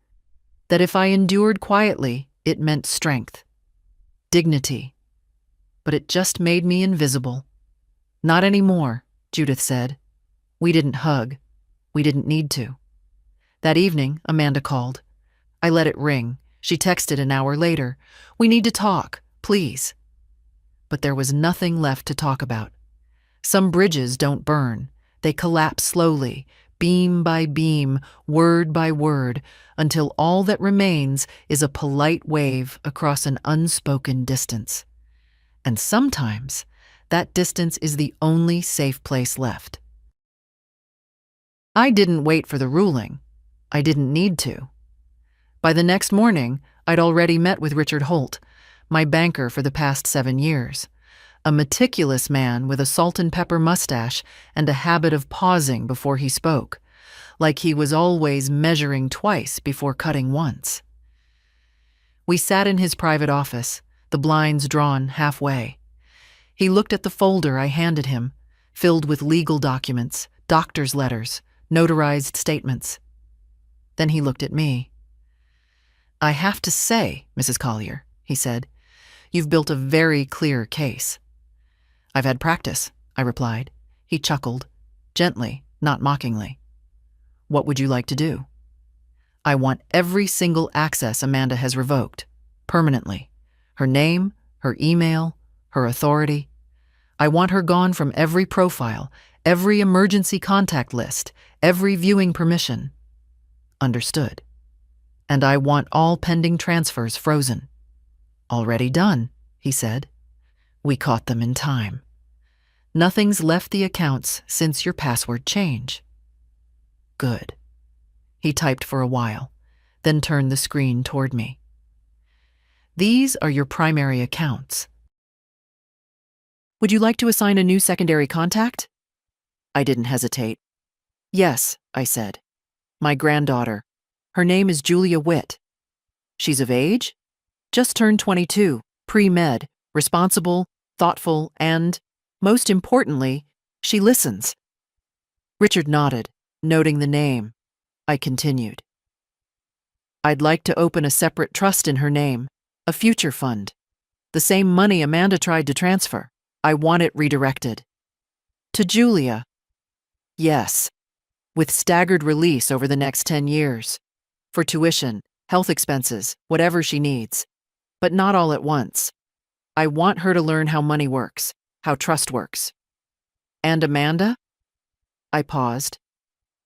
That if I endured quietly, it meant strength, dignity. But it just made me invisible. Not anymore, Judith said. We didn't hug. We didn't need to. That evening, Amanda called. I let it ring. She texted an hour later. We need to talk, please. But there was nothing left to talk about. Some bridges don't burn. They collapse slowly, beam by beam, word by word, until all that remains is a polite wave across an unspoken distance. And sometimes, that distance is the only safe place left. I didn't wait for the ruling. I didn't need to. By the next morning, I'd already met with Richard Holt, my banker for the past 7 years, a meticulous man with a salt and pepper mustache and a habit of pausing before he spoke, like he was always measuring twice before cutting once. We sat in his private office, the blinds drawn halfway. He looked at the folder I handed him, filled with legal documents, doctor's letters, notarized statements. Then he looked at me. I have to say, Mrs. Collier, he said, you've built a very clear case. I've had practice, I replied. He chuckled, gently, not mockingly. What would you like to do? I want every single access Amanda has revoked, permanently. Her name, her email, her authority. I want her gone from every profile, every emergency contact list, every viewing permission. Understood. And I want all pending transfers frozen. Already done, he said. We caught them in time. Nothing's left the accounts since your password change. Good. He typed for a while, then turned the screen toward me. These are your primary accounts. Would you like to assign a new secondary contact? I didn't hesitate. Yes, I said. My granddaughter. Her name is Julia Witt. She's of age? Just turned 22, pre-med, responsible, thoughtful, and, most importantly, she listens. Richard nodded, noting the name. I continued. I'd like to open a separate trust in her name, a future fund. The same money Amanda tried to transfer. I want it redirected. To Julia. Yes, with staggered release over the next 10 years. For tuition, health expenses, whatever she needs. But not all at once. I want her to learn how money works, how trust works. And Amanda? I paused.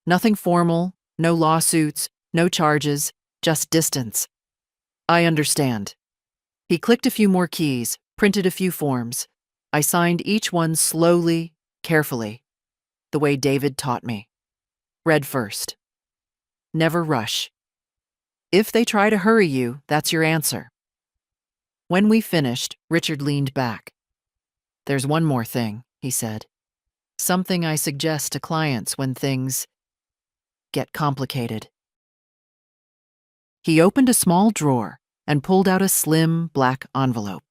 Nothing formal, no lawsuits, no charges, just distance. I understand. He clicked a few more keys, printed a few forms. I signed each one slowly, carefully, the way David taught me. Read first. Never rush. If they try to hurry you, that's your answer. When we finished, Richard leaned back. There's one more thing, he said. Something I suggest to clients when things get complicated. He opened a small drawer and pulled out a slim black envelope.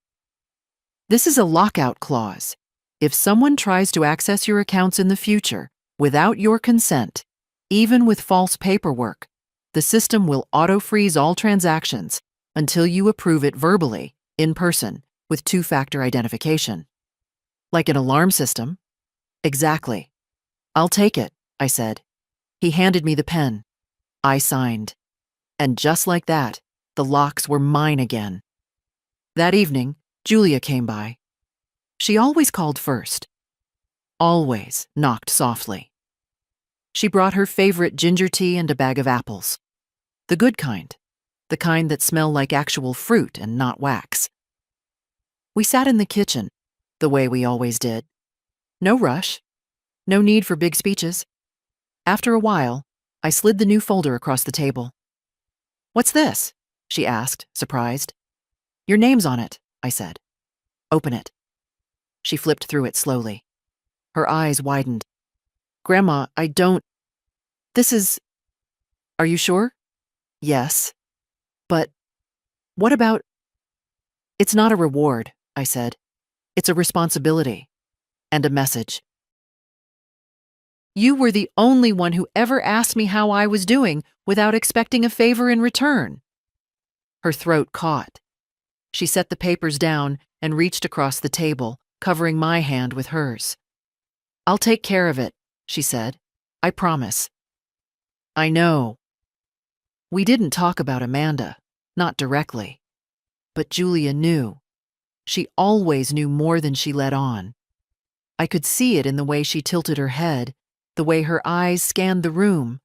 This is a lockout clause. If someone tries to access your accounts in the future without your consent, Even with false paperwork, the system will auto-freeze all transactions until you approve it verbally, in person, with two-factor identification. Like an alarm system? Exactly. I'll take it, I said. He handed me the pen. I signed. And just like that, the locks were mine again. That evening, Julia came by. She always called first. Always knocked softly. She brought her favorite ginger tea and a bag of apples. The good kind. The kind that smell like actual fruit and not wax. We sat in the kitchen, the way we always did. No rush. No need for big speeches. After a while, I slid the new folder across the table. "What's this?" she asked, surprised. "Your name's on it," I said. "Open it." She flipped through it slowly. Her eyes widened. "Grandma, I don't... This is... Are you sure?" "Yes. But what about..." "It's not a reward," I said. "It's a responsibility. And a message. You were the only one who ever asked me how I was doing without expecting a favor in return." Her throat caught. She set the papers down and reached across the table, covering my hand with hers. "I'll take care of it," she said. "I promise." "I know." We didn't talk about Amanda, not directly. But Julia knew. She always knew more than she let on. I could see it in the way she tilted her head, the way her eyes scanned the room,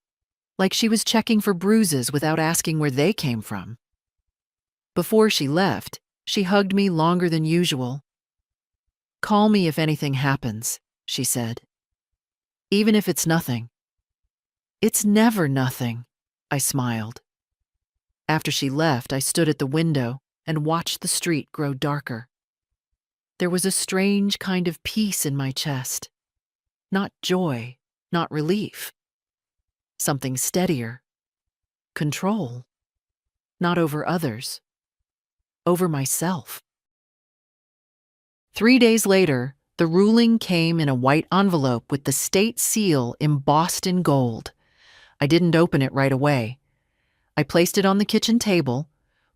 like she was checking for bruises without asking where they came from. Before she left, she hugged me longer than usual. "Call me if anything happens," she said. "Even if it's nothing." "It's never nothing," I smiled. After she left, I stood at the window and watched the street grow darker. There was a strange kind of peace in my chest. Not joy, not relief. Something steadier. Control. Not over others. Over myself. 3 days later, the ruling came in a white envelope with the state seal embossed in gold. I didn't open it right away. I placed it on the kitchen table,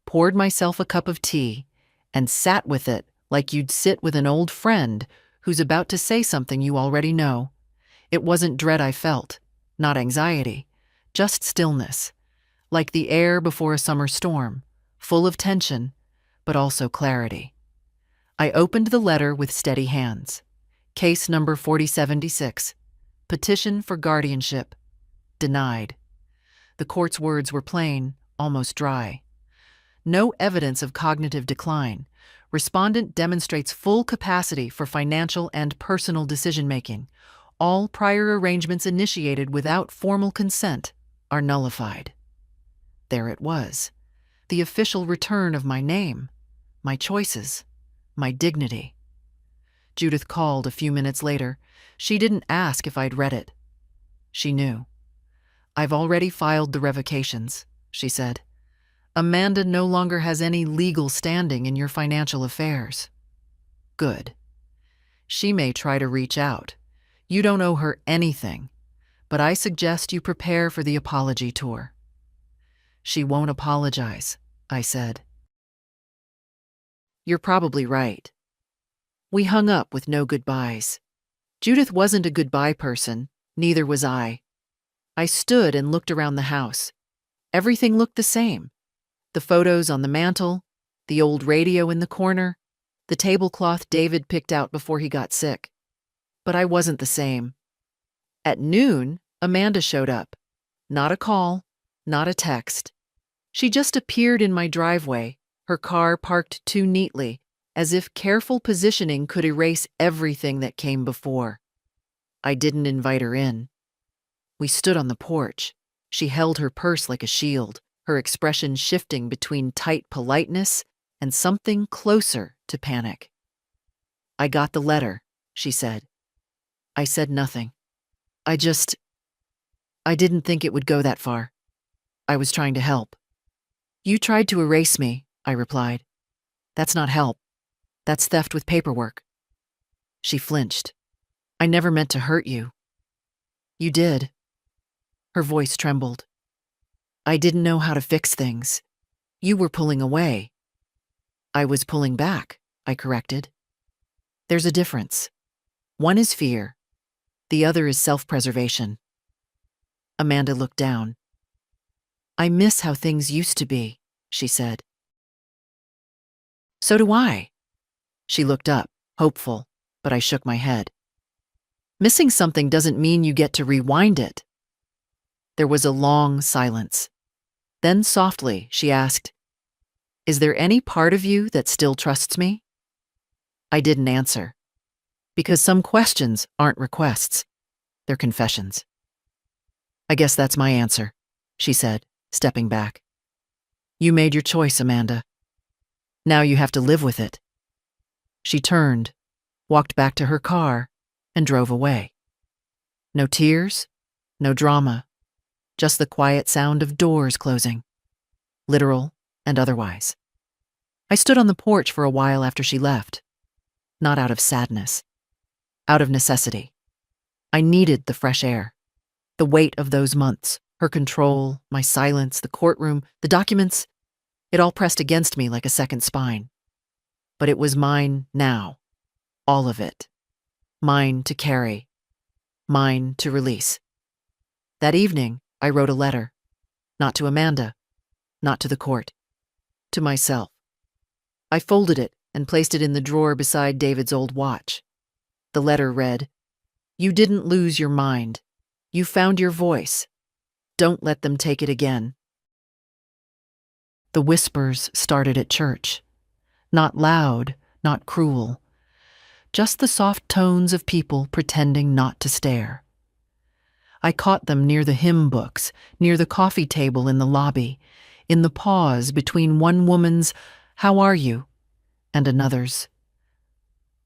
poured myself a cup of tea, and sat with it like you'd sit with an old friend who's about to say something you already know. It wasn't dread I felt, not anxiety, just stillness, like the air before a summer storm, full of tension, but also clarity. I opened the letter with steady hands. Case number 4076. Petition for guardianship. Denied. The court's words were plain, almost dry. No evidence of cognitive decline. Respondent demonstrates full capacity for financial and personal decision-making. All prior arrangements initiated without formal consent are nullified. There it was. The official return of my name, my choices, my dignity. Judith called a few minutes later. She didn't ask if I'd read it. She knew. "I've already filed the revocations," she said. "Amanda no longer has any legal standing in your financial affairs." Good. She may try to reach out. You don't owe her anything, but I suggest you prepare for the apology tour. "She won't apologize," I said. You're probably right. We hung up with no goodbyes. Judith wasn't a goodbye person, neither was I. I stood and looked around the house. Everything looked the same. The photos on the mantel, the old radio in the corner, the tablecloth David picked out before he got sick. But I wasn't the same. At noon, Amanda showed up. Not a call, not a text. She just appeared in my driveway, her car parked too neatly, as if careful positioning could erase everything that came before. I didn't invite her in. We stood on the porch. She held her purse like a shield, her expression shifting between tight politeness and something closer to panic. "I got the letter," she said. I said nothing. I didn't think it would go that far. I was trying to help. "You tried to erase me," I replied. "That's not help. That's theft with paperwork." She flinched. "I never meant to hurt you." "You did." Her voice trembled. I didn't know how to fix things. You were pulling away. I was pulling back, I corrected. There's a difference. One is fear. The other is self-preservation. Amanda looked down. I miss how things used to be, she said. So do I. She looked up, hopeful, but I shook my head. Missing something doesn't mean you get to rewind it. There was a long silence. Then softly, she asked, Is there any part of you that still trusts me? I didn't answer. Because some questions aren't requests. They're confessions. I guess that's my answer, she said, stepping back. You made your choice, Amanda. Now you have to live with it. She turned, walked back to her car, and drove away. No tears, no drama, just the quiet sound of doors closing, literal and otherwise. I stood on the porch for a while after she left, not out of sadness, out of necessity. I needed the fresh air, the weight of those months, her control, my silence, the courtroom, the documents. It all pressed against me like a second spine. But it was mine now, all of it. Mine to carry, mine to release. That evening, I wrote a letter, not to Amanda, not to the court, to myself. I folded it and placed it in the drawer beside David's old watch. The letter read, You didn't lose your mind. You found your voice. Don't let them take it again. The whispers started at church. Not loud, not cruel. Just the soft tones of people pretending not to stare. I caught them near the hymn books, near the coffee table in the lobby, in the pause between one woman's, How are you? And another's,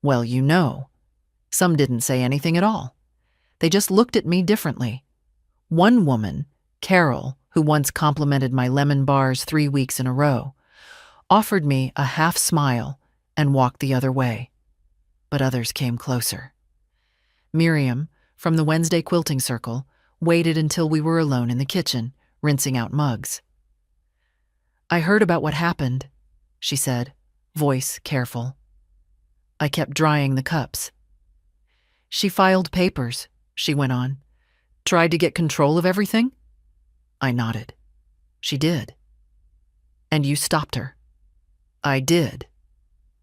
Well, you know. Some didn't say anything at all. They just looked at me differently. One woman, Carol, who once complimented my lemon bars 3 weeks in a row, offered me a half smile and walked the other way. But others came closer. Miriam, from the Wednesday quilting circle, waited until we were alone in the kitchen, rinsing out mugs. I heard about what happened, she said, voice careful. I kept drying the cups. She filed papers, she went on. Tried to get control of everything? I nodded. She did. And you stopped her. I did.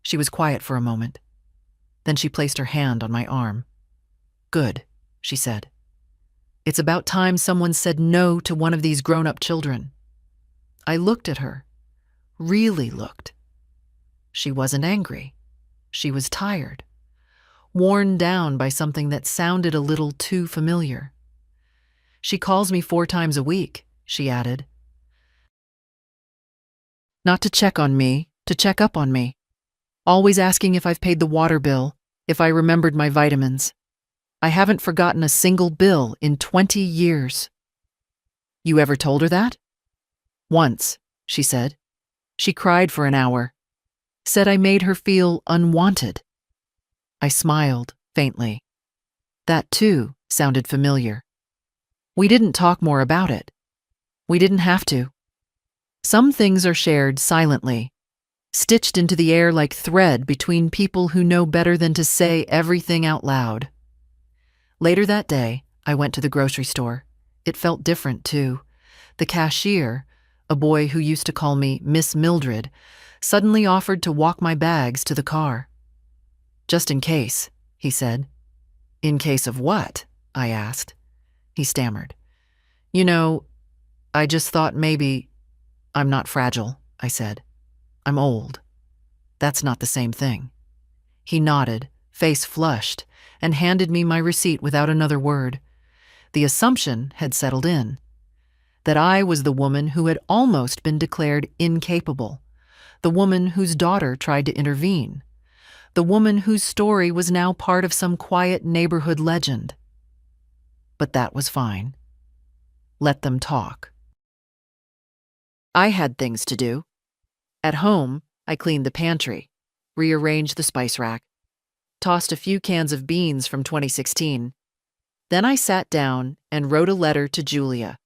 She was quiet for a moment. Then she placed her hand on my arm. Good, she said. It's about time someone said no to one of these grown-up children. I looked at her. Really looked. She wasn't angry. She was tired. Worn down by something that sounded a little too familiar. She calls me 4 times a week, she added. Not to check on me, to check up on me. Always asking if I've paid the water bill, if I remembered my vitamins. I haven't forgotten a single bill in 20 years. You ever told her that? Once, she said. She cried for an hour. Said I made her feel unwanted. I smiled, faintly. That, too, sounded familiar. We didn't talk more about it. We didn't have to. Some things are shared silently, stitched into the air like thread between people who know better than to say everything out loud. Later that day, I went to the grocery store. It felt different, too. The cashier, a boy who used to call me Miss Mildred, suddenly offered to walk my bags to the car. Just in case, he said. In case of what? I asked. He stammered. You know, I just thought maybe... I'm not fragile, I said. I'm old. That's not the same thing. He nodded, face flushed, and handed me my receipt without another word. The assumption had settled in. That I was the woman who had almost been declared incapable. The woman whose daughter tried to intervene. The woman whose story was now part of some quiet neighborhood legend. But that was fine. Let them talk. I had things to do. At home, I cleaned the pantry, rearranged the spice rack, tossed a few cans of beans from 2016. Then I sat down and wrote a letter to Julia.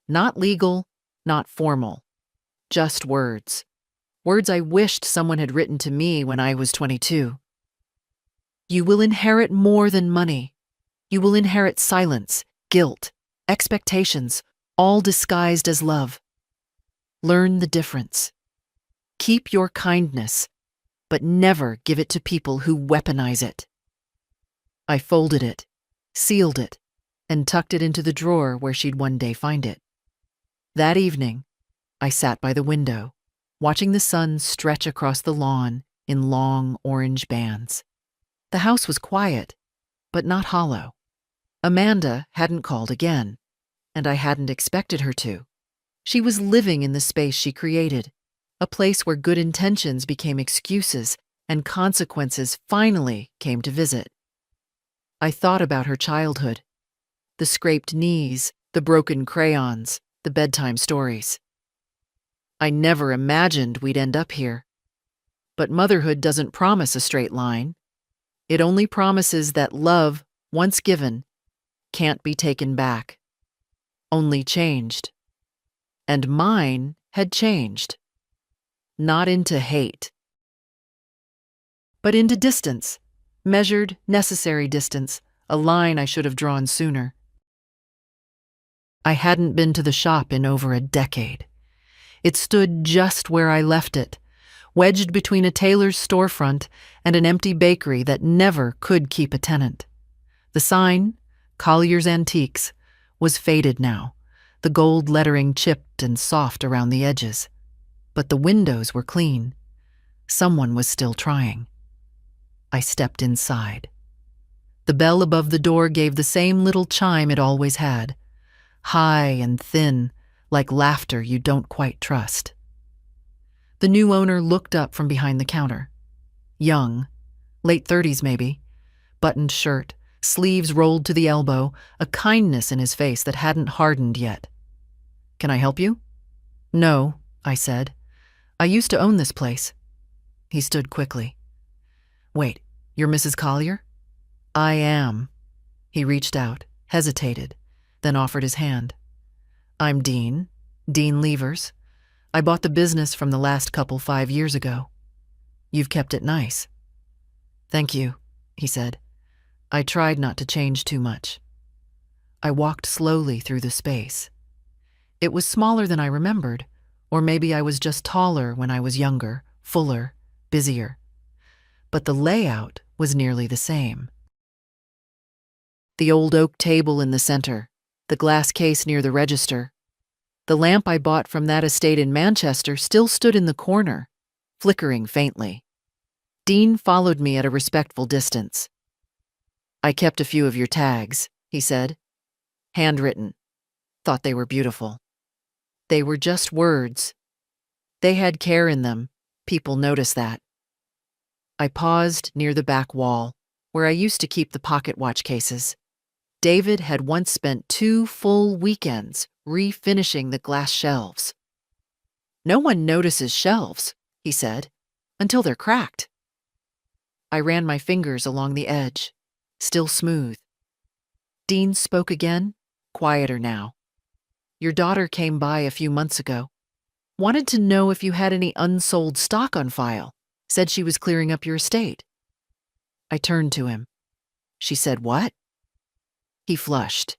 Not legal, not formal. Just words. Words I wished someone had written to me when I was 22. You will inherit more than money. You will inherit silence, guilt, expectations, all disguised as love. Learn the difference. Keep your kindness, but never give it to people who weaponize it. I folded it, sealed it, and tucked it into the drawer where she'd one day find it. That evening, I sat by the window, watching the sun stretch across the lawn in long orange bands. The house was quiet, but not hollow. Amanda hadn't called again, and I hadn't expected her to. She was living in the space she created, a place where good intentions became excuses and consequences finally came to visit. I thought about her childhood, the scraped knees, the broken crayons, the bedtime stories. I never imagined we'd end up here. But motherhood doesn't promise a straight line. It only promises that love, once given, can't be taken back. Only changed. And mine had changed. Not into hate, but into distance. Measured, necessary distance, a line I should have drawn sooner. I hadn't been to the shop in over a decade. It stood just where I left it, wedged between a tailor's storefront and an empty bakery that never could keep a tenant. The sign, Collier's Antiques, was faded now, the gold lettering chipped and soft around the edges. But the windows were clean. Someone was still trying. I stepped inside. The bell above the door gave the same little chime it always had, high and thin, like laughter you don't quite trust. The new owner looked up from behind the counter. Young, late 30s maybe, buttoned shirt, sleeves rolled to the elbow, a kindness in his face that hadn't hardened yet. "Can I help you?" "No," I said. "I used to own this place." He stood quickly. "Wait, you're Mrs. Collier?" "I am." He reached out, hesitated, then offered his hand. "I'm Dean Levers. I bought the business from the last couple 5 years ago. You've kept it nice." "Thank you," he said. I tried not to change too much. I walked slowly through the space. It was smaller than I remembered, or maybe I was just taller when I was younger, fuller, busier. But the layout was nearly the same. The old oak table in the center, the glass case near the register. The lamp I bought from that estate in Manchester still stood in the corner, flickering faintly. Dean followed me at a respectful distance. "I kept a few of your tags," he said. "Handwritten. Thought they were beautiful." They were just words. They had care in them. People noticed that. I paused near the back wall, where I used to keep the pocket watch cases. David had once spent 2 full weekends refinishing the glass shelves. "No one notices shelves," he said, "until they're cracked." I ran my fingers along the edge, still smooth. Dean spoke again, quieter now. "Your daughter came by a few months ago. Wanted to know if you had any unsold stock on file. Said she was clearing up your estate." I turned to him. "She said what?" He flushed.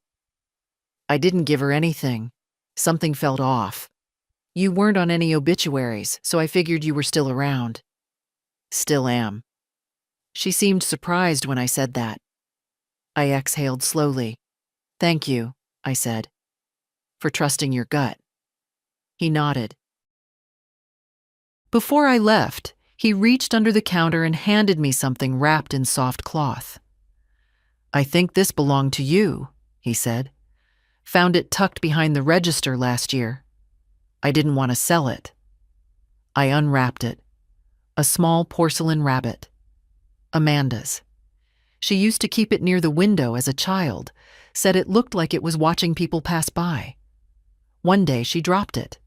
"I didn't give her anything. Something felt off. You weren't on any obituaries, so I figured you were still around." "Still am." She seemed surprised when I said that. I exhaled slowly. "Thank you," I said, "for trusting your gut." He nodded. Before I left, he reached under the counter and handed me something wrapped in soft cloth. "I think this belonged to you," he said. "Found it tucked behind the register last year. I didn't want to sell it." I unwrapped it. A small porcelain rabbit. Amanda's. She used to keep it near the window as a child, said it looked like it was watching people pass by. One day she dropped it.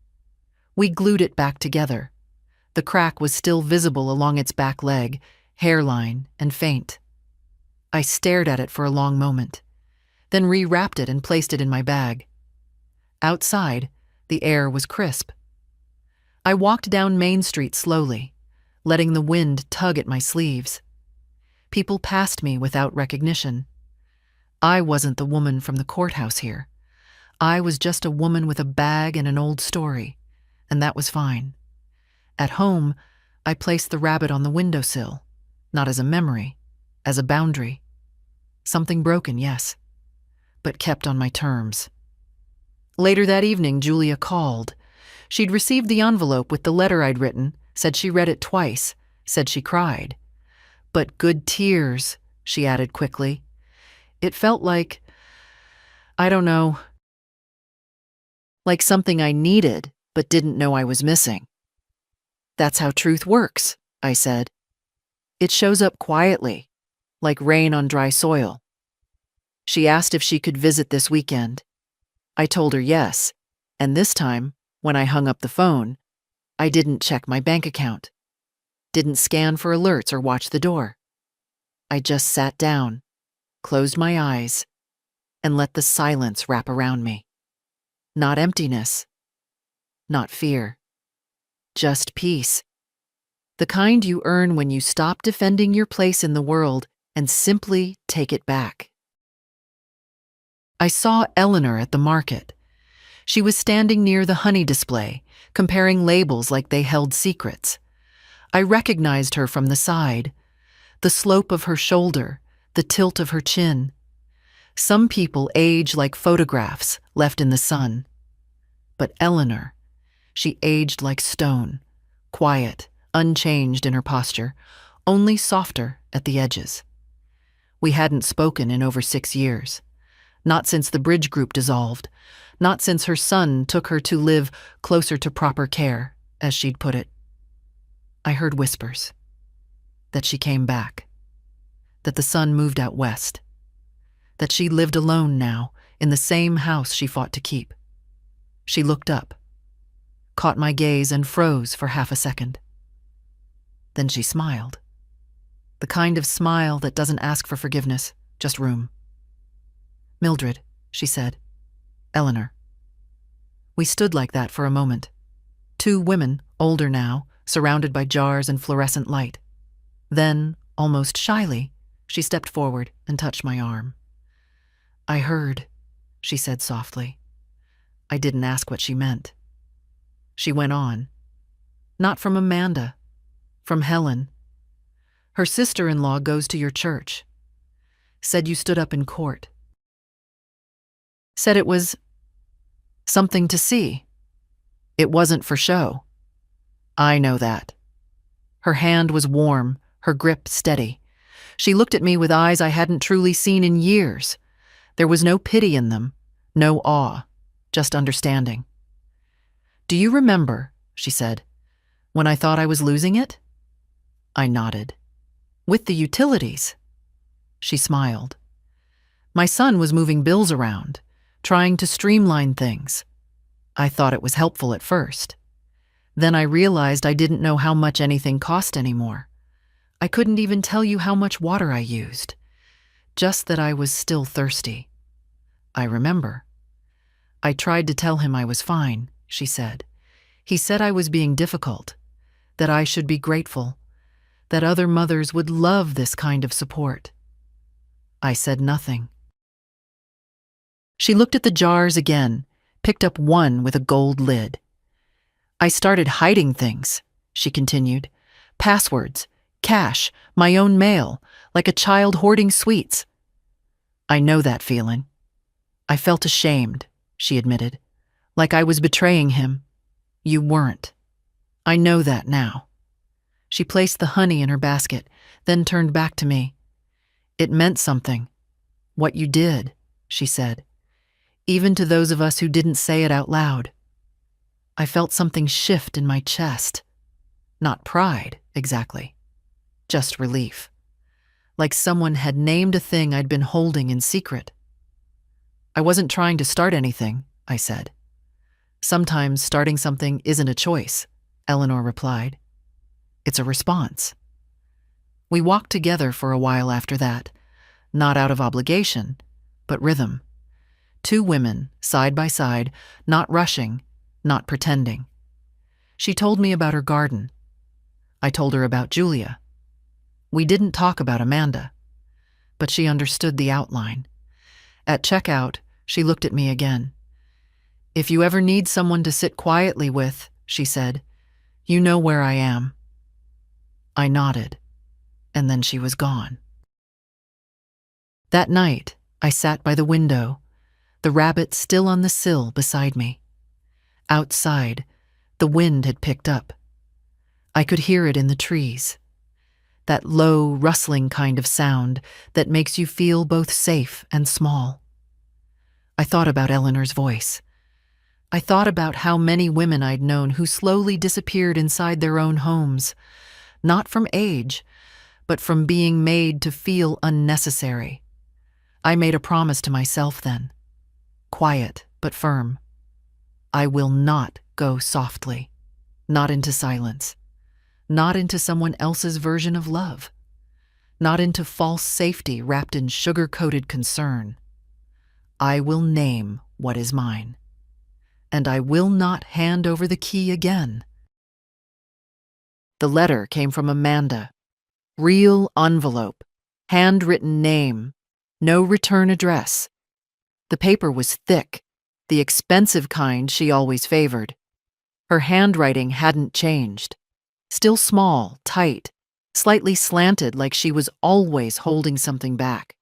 We glued it back together. The crack was still visible along its back leg, hairline, and faint. I stared at it for a long moment. then rewrapped it and placed it in my bag. Outside, the air was crisp. I walked down Main Street slowly, letting the wind tug at my sleeves. People passed me without recognition. I wasn't the woman from the courthouse here. I was just a woman with a bag and an old story, and that was fine. At home, I placed the rabbit on the windowsill, not as a memory, as a boundary. Something broken, yes, but kept on my terms. Later that evening, Julia called. She'd received the envelope with the letter I'd written, said she read it twice, said she cried. But good tears, she added quickly. It felt like, I don't know, like something I needed but didn't know I was missing. That's how truth works, I said. It shows up quietly, like rain on dry soil. She asked if she could visit this weekend. I told her yes, and this time, when I hung up the phone, I didn't check my bank account, didn't scan for alerts or watch the door. I just sat down, closed my eyes, and let the silence wrap around me. Not emptiness, not fear, just peace. The kind you earn when you stop defending your place in the world and simply take it back. I saw Eleanor at the market. She was standing near the honey display, comparing labels like they held secrets. I recognized her from the side, the slope of her shoulder, the tilt of her chin. Some people age like photographs left in the sun. But Eleanor, she aged like stone, quiet, unchanged in her posture, only softer at the edges. We hadn't spoken in over 6 years. Not since the bridge group dissolved, not since her son took her to live closer to proper care, as she'd put it. I heard whispers. That she came back. That the son moved out west. That she lived alone now, in the same house she fought to keep. She looked up, caught my gaze and froze for half a second. Then she smiled. The kind of smile that doesn't ask for forgiveness, just room. Mildred, she said. Eleanor. We stood like that for a moment. 2 women, older now, surrounded by jars and fluorescent light. Then, almost shyly, she stepped forward and touched my arm. I heard, she said softly. I didn't ask what she meant. She went on. Not from Amanda, from Helen. Her sister-in-law goes to your church. Said you stood up in court. Said it was something to see. It wasn't for show. I know that. Her hand was warm, her grip steady. She looked at me with eyes I hadn't truly seen in years. There was no pity in them, no awe, just understanding. Do you remember, she said, when I thought I was losing it? I nodded. With the utilities. She smiled. My son was moving bills around, trying to streamline things. I thought it was helpful at first. Then I realized I didn't know how much anything cost anymore. I couldn't even tell you how much water I used. Just that I was still thirsty. I remember. I tried to tell him I was fine, she said. He said I was being difficult, that I should be grateful, that other mothers would love this kind of support. I said nothing. She looked at the jars again, picked up one with a gold lid. I started hiding things, she continued. Passwords, cash, my own mail, like a child hoarding sweets. I know that feeling. I felt ashamed, she admitted, like I was betraying him. You weren't. I know that now. She placed the honey in her basket, then turned back to me. It meant something. What you did, she said. Even to those of us who didn't say it out loud. I felt something shift in my chest. Not pride, exactly. Just relief. Like someone had named a thing I'd been holding in secret. I wasn't trying to start anything, I said. Sometimes starting something isn't a choice, Eleanor replied. It's a response. We walked together for a while after that, not out of obligation, but rhythm. 2 women, side by side, not rushing, not pretending. She told me about her garden. I told her about Julia. We didn't talk about Amanda, but she understood the outline. At checkout, she looked at me again. "If you ever need someone to sit quietly with," she said, "you know where I am." I nodded, and then she was gone. That night, I sat by the window, the rabbit still on the sill beside me. Outside, the wind had picked up. I could hear it in the trees. That low, rustling kind of sound that makes you feel both safe and small. I thought about Eleanor's voice. I thought about how many women I'd known who slowly disappeared inside their own homes, not from age, but from being made to feel unnecessary. I made a promise to myself then, quiet but firm. I will not go softly, not into silence, not into someone else's version of love, not into false safety wrapped in sugar-coated concern. I will name what is mine, and I will not hand over the key again. The letter came from Amanda. Real envelope, handwritten name, no return address. The paper was thick, the expensive kind she always favored. Her handwriting hadn't changed. Still small, tight, slightly slanted like she was always holding something back.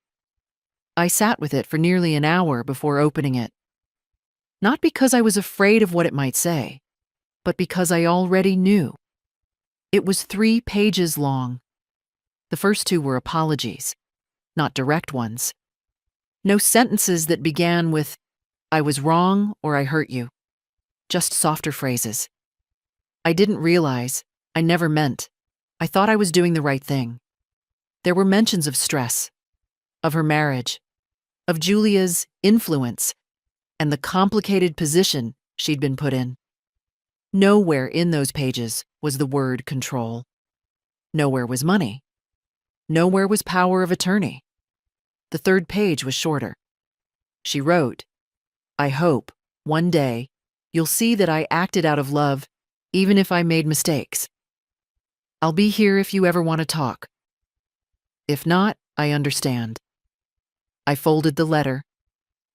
I sat with it for nearly an hour before opening it. Not because I was afraid of what it might say, but because I already knew. It was 3 pages long. The first 2 were apologies, not direct ones. No sentences that began with, "I was wrong" or "I hurt you." Just softer phrases. I didn't realize, I never meant. I thought I was doing the right thing. There were mentions of stress, of her marriage, of Julia's influence, and the complicated position she'd been put in. Nowhere in those pages was the word control. Nowhere was money. Nowhere was power of attorney. The 3rd page was shorter. She wrote, "I hope, one day, you'll see that I acted out of love, even if I made mistakes. I'll be here if you ever want to talk. If not, I understand." I folded the letter,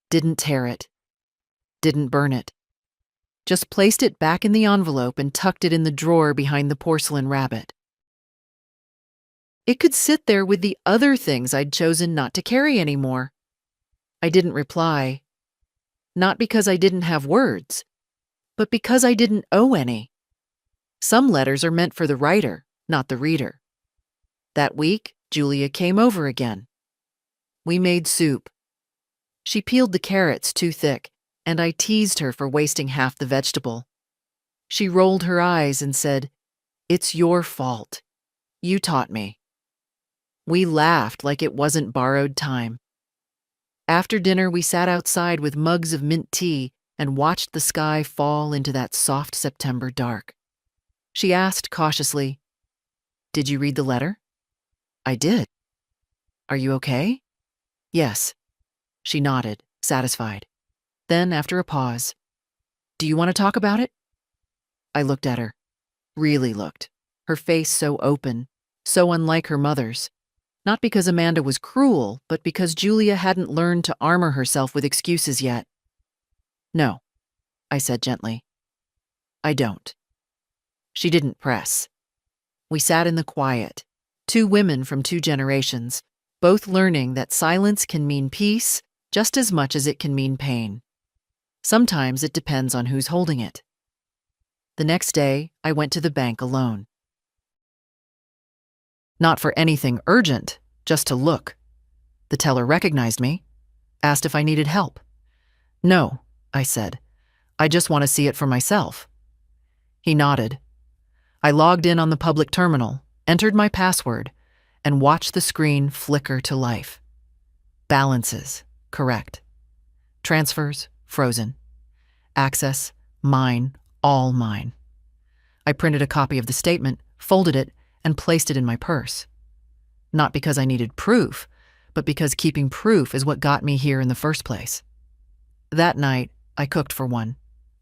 didn't tear it, didn't burn it. Just placed it back in the envelope and tucked it in the drawer behind the porcelain rabbit. It could sit there with the other things I'd chosen not to carry anymore. I didn't reply, not because I didn't have words, but because I didn't owe any. Some letters are meant for the writer, not the reader. That week, Julia came over again. We made soup. She peeled the carrots too thick, and I teased her for wasting half the vegetable. She rolled her eyes and said, "It's your fault. You taught me." We laughed like it wasn't borrowed time. After dinner, we sat outside with mugs of mint tea and watched the sky fall into that soft September dark. She asked cautiously, "Did you read the letter?" "I did." "Are you okay?" "Yes." She nodded, satisfied. Then, after a pause, "Do you want to talk about it?" I looked at her, really looked, her face so open, so unlike her mother's. Not because Amanda was cruel, but because Julia hadn't learned to armor herself with excuses yet. "No," I said gently. "I don't." She didn't press. We sat in the quiet, 2 women from 2 generations, both learning that silence can mean peace just as much as it can mean pain. Sometimes it depends on who's holding it. The next day, I went to the bank alone. Not for anything urgent, just to look. The teller recognized me, asked if I needed help. "No," I said. "I just want to see it for myself." He nodded. I logged in on the public terminal, entered my password, and watched the screen flicker to life. Balances, correct. Transfers, frozen. Access, mine, all mine. I printed a copy of the statement, folded it, and placed it in my purse. Not because I needed proof, but because keeping proof is what got me here in the first place. That night, I cooked for one.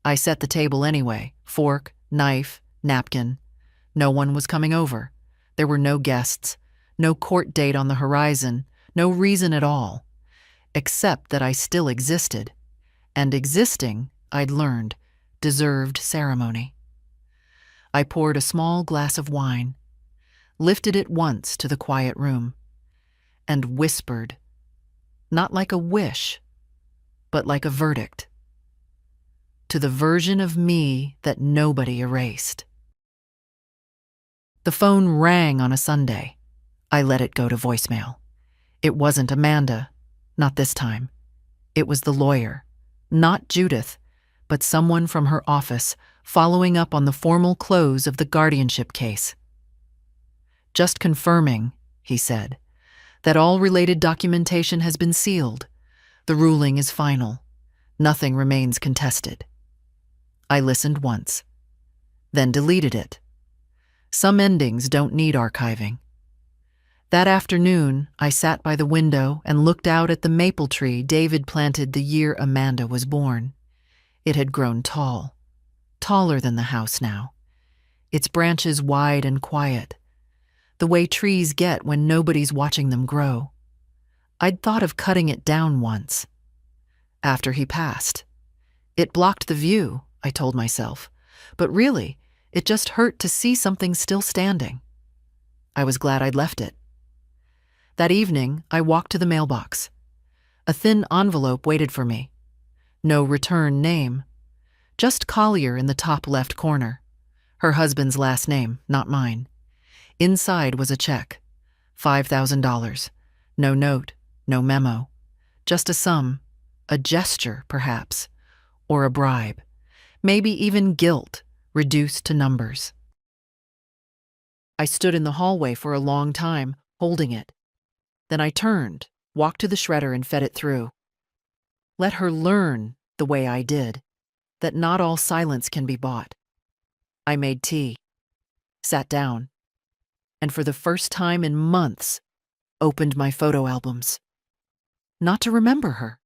I set the table anyway, fork, knife, napkin. No one was coming over. There were no guests, no court date on the horizon, no reason at all, except that I still existed. And existing, I'd learned, deserved ceremony. I poured a small glass of wine, lifted it once to the quiet room, and whispered, not like a wish, but like a verdict, to the version of me that nobody erased. The phone rang on a Sunday. I let it go to voicemail. It wasn't Amanda, not this time. It was the lawyer, not Judith, but someone from her office following up on the formal close of the guardianship case. Just confirming, he said, that all related documentation has been sealed. The ruling is final. Nothing remains contested. I listened once, then deleted it. Some endings don't need archiving. That afternoon, I sat by the window and looked out at the maple tree David planted the year Amanda was born. It had grown tall, taller than the house now, its branches wide and quiet, the way trees get when nobody's watching them grow. I'd thought of cutting it down once, after he passed. It blocked the view, I told myself, but really, it just hurt to see something still standing. I was glad I'd left it. That evening, I walked to the mailbox. A thin envelope waited for me. No return name. Just Collier in the top left corner. Her husband's last name, not mine. Inside was a check. $5,000. No note, no memo. Just a sum. A gesture, perhaps. Or a bribe. Maybe even guilt, reduced to numbers. I stood in the hallway for a long time, holding it. Then I turned, walked to the shredder and fed it through. Let her learn, the way I did, that not all silence can be bought. I made tea, sat down, and for the first time in months, opened my photo albums. Not to remember her,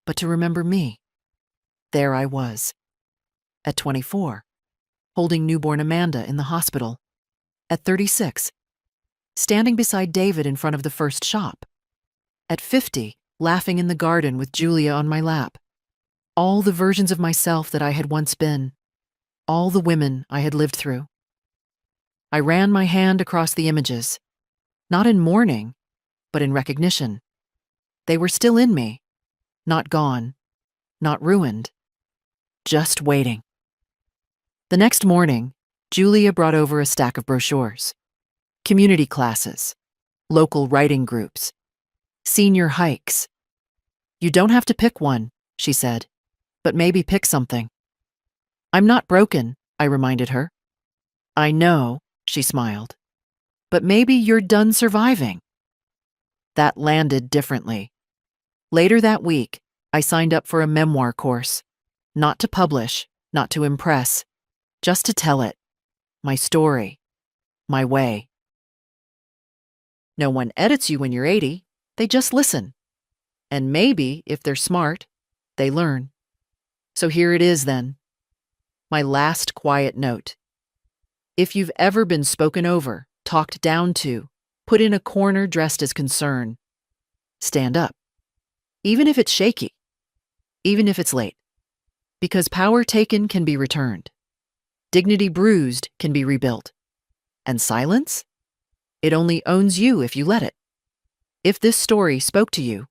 but to remember me. There I was, at 24, holding newborn Amanda in the hospital. At 36, standing beside David in front of the first shop. At 50, laughing in the garden with Julia on my lap. All the versions of myself that I had once been. All the women I had lived through. I ran my hand across the images, not in mourning, but in recognition. They were still in me, not gone, not ruined, just waiting. The next morning, Julia brought over a stack of brochures. Community classes, local writing groups, senior hikes. You don't have to pick one, she said, but maybe pick something. I'm not broken, I reminded her. I know, she smiled, but maybe you're done surviving. That landed differently. Later that week, I signed up for a memoir course, not to publish, not to impress, just to tell it, my story, my way. No one edits you when you're 80, they just listen. And maybe, if they're smart, they learn. So here it is then. My last quiet note. If you've ever been spoken over, talked down to, put in a corner dressed as concern, stand up. Even if it's shaky. Even if it's late. Because power taken can be returned. Dignity bruised can be rebuilt. And silence? It only owns you if you let it. If this story spoke to you,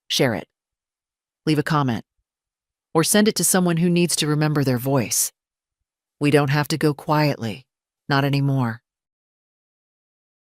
share it. Leave a comment. Or send it to someone who needs to remember their voice. We don't have to go quietly. Not anymore.